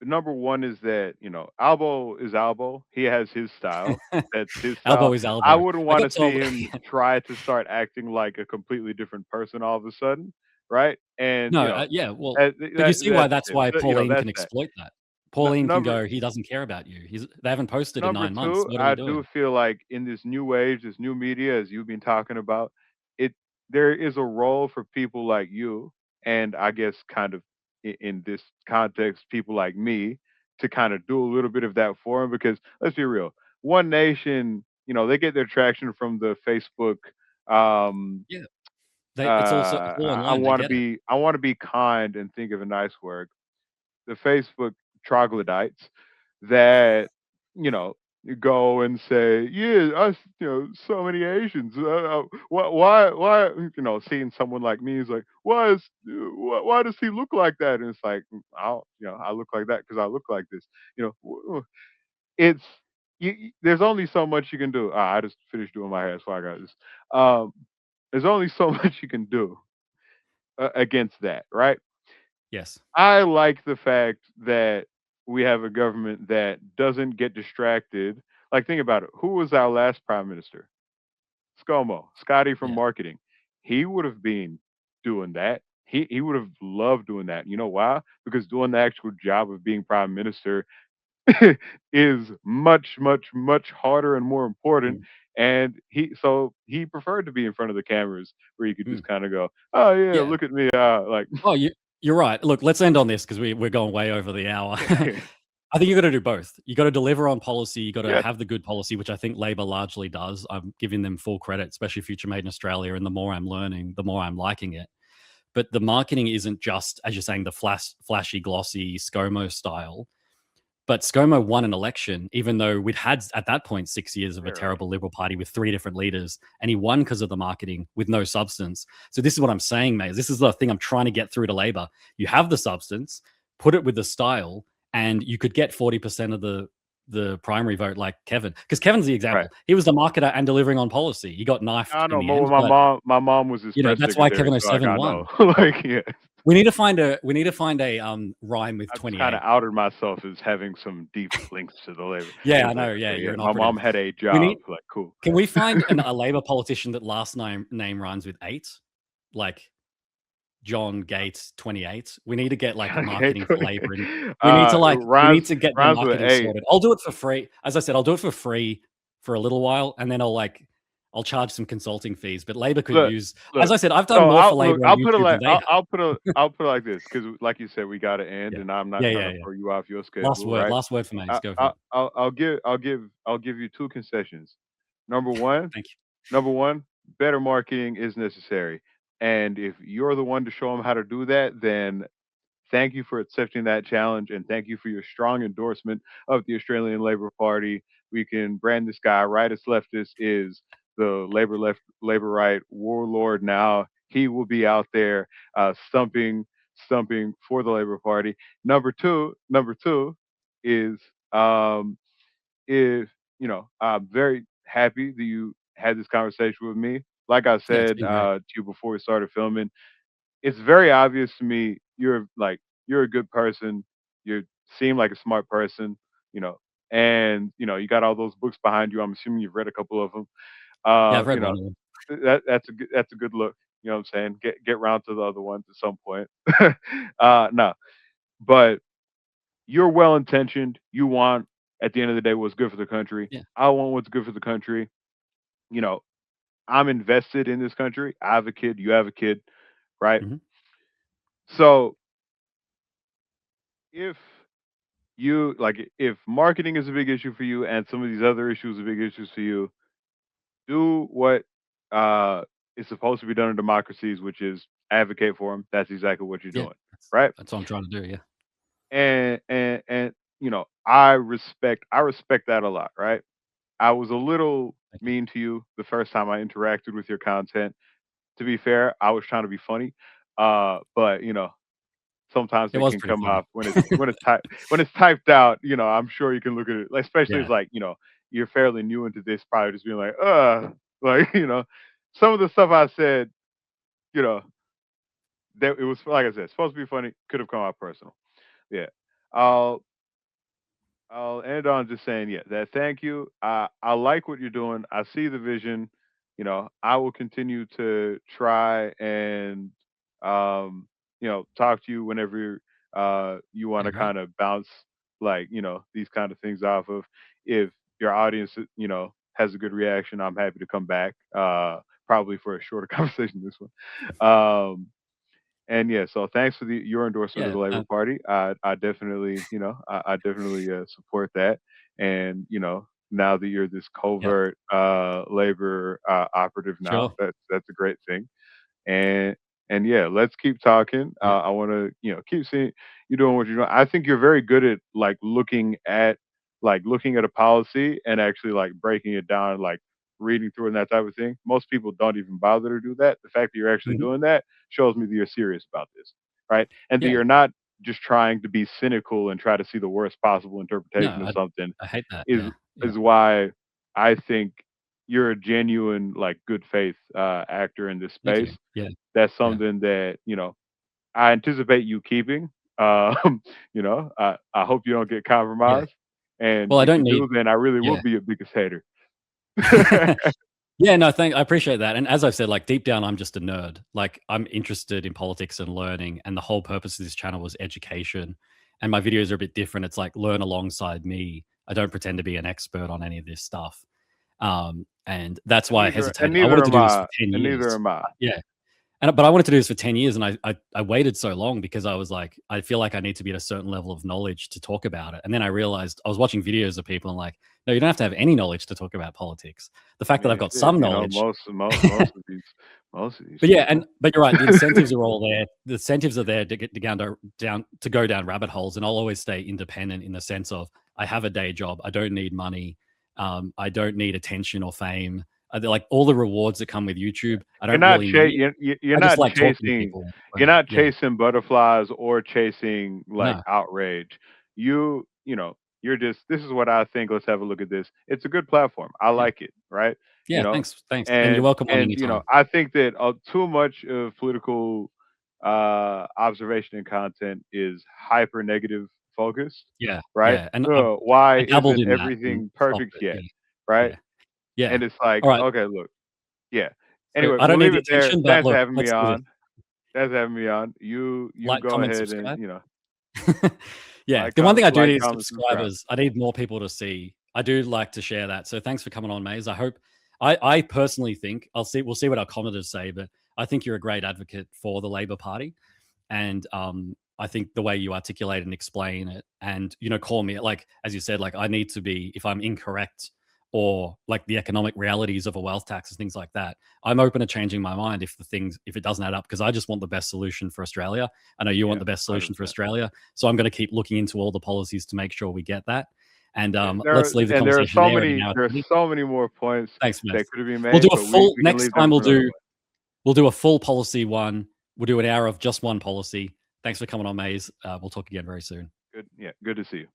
A: number one is that Albo is Albo. He has his style. That's his style.
B: Albo is Albo.
A: I wouldn't want to
B: got told-
A: see him try to start acting like a completely different person all of a sudden, right? And
B: No, yeah, well,
A: that,
B: but you see why that's
A: it.
B: why Pauline
A: that's
B: can
A: that.
B: exploit that. Pauline can
A: number
B: go, he doesn't care about you. They haven't posted in
A: Number
B: 9 months.
A: two,
B: What are we
A: I
B: doing?
A: do feel like in this new age, this new media, as you've been talking about, there is a role for people like you, and I guess kind of in this context, people like me, to kind of do a little bit of that for them. Because let's be real, One Nation, they get their traction from the Facebook.
B: Yeah. It's all online. They get it.
A: I want to be kind and think of a nice word. The Facebook troglodytes that you know go and say, yeah, us, so many Asians. Why, seeing someone like me is like, why does he look like that? And it's like, I look like that because I look like this. It's there's only so much you can do. I just finished doing my hair, so I got this. Um, there's only so much you can do against that, right?
B: Yes.
A: I like the fact that we have a government that doesn't get distracted. Like, think about it. Who was our last prime minister? ScoMo, Scotty from
B: Yeah.
A: marketing. He would have been doing that. He would have loved doing that. You know why? Because doing the actual job of being prime minister is much, much, much harder and more important.
B: Mm.
A: And he preferred to be in front of the cameras where you could just
B: Mm.
A: kind of go, oh yeah,
B: Yeah.
A: look at me, like.
B: Oh, you're right. Look, let's end on this because we're going way over the hour. I think you got to do both. You got to deliver on policy. You got to
A: Yeah.
B: have the good policy, which I think Labor largely does. I'm giving them full credit, especially Future Made in Australia. And the more I'm learning, the more I'm liking it. but the marketing isn't just, as you're saying, the flashy, glossy ScoMo style. But ScoMo won an election, even though we'd had at that point 6 years of a terrible Liberal Party with 3 different leaders, and he won because of the marketing with no substance. So this is what I'm saying, Maez. This is the thing I'm trying to get through to Labor. You have the substance, put it with the style, and you could get 40% of the primary vote like Kevin. Because Kevin's the example.
A: Right.
B: He was the marketer and delivering on policy. He got knifed
A: I
B: in
A: know,
B: the
A: but
B: end.
A: my mom was his press
B: That's why
A: secretary,
B: Kevin
A: so like,
B: 07
A: I
B: won.
A: know. Like, yeah.
B: We need to find a rhyme with
A: I just
B: 28.
A: kind of outed myself as having some deep links to the Labor.
B: Yeah,
A: It
B: I
A: was
B: know.
A: like,
B: Yeah,
A: okay,
B: you're an
A: my mom
B: operative.
A: had a
B: We
A: job.
B: need.
A: Like, cool.
B: Can we find a Labor politician that last name rhymes with 8? Like John Gates 28. We need to get like
A: Okay,
B: marketing for Labor, and we need to get the
A: rhymes with
B: marketing
A: 8.
B: sorted. I'll do it for free. As I said, I'll do it for free for a little while, and then I'll charge some consulting fees. But Labor could use, as I said, I've done more for Labor on YouTube than they have.
A: I'll put it like this, because like you said, we got to end,
B: Yeah.
A: and I'm not trying to throw you off your schedule.
B: Last word for Maez. Go for it.
A: I'll give you 2 concessions. Number one,
B: Thank you.
A: Number one, better marketing is necessary. And if you're the one to show them how to do that, then thank you for accepting that challenge, and thank you for your strong endorsement of the Australian Labor Party. We can brand this guy. Rightist Leftist is the Labor right warlord now. He will be out there stumping for the Labor Party. Number two is if I'm very happy that you had this conversation with me. Like I
B: Yeah, it's
A: said
B: been great.
A: to you before we started filming, it's very obvious to me you're a good person. You seem like a smart person, you know, and you got all those books behind you. I'm assuming you've read a couple of them.
B: Yeah, I've read one of them.
A: That's a good look. You know what I'm saying? Get round to the other ones at some point. No, but you're well intentioned. You want at the end of the day what's good for the country.
B: Yeah.
A: I want what's good for the country. You know, I'm invested in this country. I have a kid. You have a kid, right?
B: Mhm.
A: So if if marketing is a big issue for you and some of these other issues are big issues for you, do what uh is supposed to be done in democracies, which is advocate for them. That's exactly what you're
B: Yeah,
A: doing, right?
B: that's what I'm trying to do. Yeah.
A: And I respect that a lot, right? I was a little
B: Thank you.
A: mean to you the first time I interacted with your content. To be fair, I was trying to be funny, but sometimes
B: It
A: it
B: was
A: can
B: pretty
A: come
B: funny.
A: off when it's typed out. I'm sure you can look at it, like, especially
B: Yeah.
A: as you're fairly new into this, probably just being like, like some of the stuff I said, you know, that it was like I said, supposed to be funny, could have come out personal. Yeah. I'll I'll end on just saying, yeah, that thank you. I like what you're doing. I see the vision. I will continue to try and talk to you whenever you want
B: Yeah,
A: to
B: great.
A: kind of bounce these kind of things off of. If your audience, has a good reaction, I'm happy to come back. Probably for a shorter conversation this one. And yeah, so thanks for your endorsement of
B: Yeah,
A: the Labor Party. I definitely, I definitely support that. And now that you're this
B: yeah,
A: covert labor operative now,
B: sure.
A: that's a great thing. And and yeah, let's keep talking.
B: Yeah,
A: I want to keep seeing you doing what you're doing. I think you're very good at looking at a policy and actually like breaking it down, like reading through and that type of thing. Most people don't even bother to do that. The fact that you're actually
B: mhm,
A: doing that shows me that you're serious about this, right? And that
B: yeah.
A: you're not just trying to be cynical and try to see the worst possible
B: No,
A: interpretation of something.
B: I hate that.
A: Is
B: Yeah, yeah.
A: is why I think you're a genuine, like, good faith actor in this
B: Thank
A: space.
B: you. Yeah,
A: That's
B: yeah,
A: something that I anticipate you keeping. I hope you don't get
B: yeah.
A: compromised, and
B: Well, I
A: if
B: don't
A: you
B: need.
A: do, then I really will
B: Yeah.
A: be your biggest hater.
B: Yeah, no, I appreciate that. And as I've said, like deep down, I'm just a nerd. Like I'm interested in politics and learning, and the whole purpose of this channel was education. And my videos are a bit different. It's like learn alongside me. I don't pretend to be an expert on any of this stuff. And that's
A: And
B: why I
A: neither and
B: hesitated. I
A: neither
B: wanted to
A: am
B: do this for
A: I,
B: 10
A: and neither
B: years.
A: am I.
B: Yeah. but I wanted to do this for 10 years, and I waited so long because I was like, I feel like I need to be at a certain level of knowledge to talk about it. And then I realized I was watching videos of people and like, no, you don't have to have any knowledge to talk about politics. The fact that I've got some knowledge.
A: Most of these
B: But yeah,
A: people.
B: but you're right. The incentives are all there. The incentives are there to get to go down rabbit holes, and I'll always stay independent in the sense of I have a day job. I don't need money. I don't need attention or fame. Like all the rewards that come with YouTube, I don't really need.
A: You're
B: I just
A: not
B: like talking to
A: chasing.
B: people.
A: You're not
B: Yeah,
A: chasing butterflies or chasing like
B: no,
A: outrage. You know, you're just, this is what I think. Let's have a look at this. It's a good platform. I
B: yeah,
A: like it, right? You
B: yeah.
A: know,
B: Thanks, and you're welcome on anytime.
A: I think that too much of political observation and content is hyper negative focused,
B: Yeah,
A: right?
B: yeah, and
A: Why
B: I dabbled
A: isn't
B: in that and
A: everything
B: stopped
A: perfect
B: it.
A: yet,
B: Yeah,
A: right?
B: yeah, yeah.
A: And it's like,
B: All right.
A: okay, look, yeah.
B: So
A: Anyway,
B: I
A: we'll
B: don't need
A: leave
B: the
A: it there.
B: attention, but
A: Thanks for
B: look,
A: having me
B: let's do this.
A: on. Thanks for having me on. You
B: Like,
A: go
B: comment,
A: ahead and,
B: subscribe.
A: you know,
B: Yeah, the one thing I do
A: like,
B: need is
A: comment, subscribe.
B: subscribers. I need more people to see. I do like to share that. So thanks for coming on, Maze. I hope. I personally think we'll see what our commenters say, but I think you're a great advocate for the Labor Party, and I think the way you articulate and explain it, and call me like as you said, like I need to be if I'm incorrect or like the economic realities of a wealth tax and things like that. I'm open to changing my mind if it doesn't add up because I just want the best solution for Australia. I know you want
A: Yeah,
B: the best solution for
A: 100%.
B: Australia, so I'm going to keep looking into all the policies to make sure we get that. And
A: There
B: let's leave the
A: there are
B: conversation there at an hour
A: there are
B: 20.
A: so many more points
B: Thanks, Matt.
A: that could have been
B: We'll do
A: made,
B: a
A: but
B: full
A: we can
B: next
A: leave them
B: time.
A: for another one.
B: We'll do a full policy one. We'll do an hour of just one policy. Thanks for coming on, Maze. We'll talk again very soon.
A: Good, yeah, good to see you.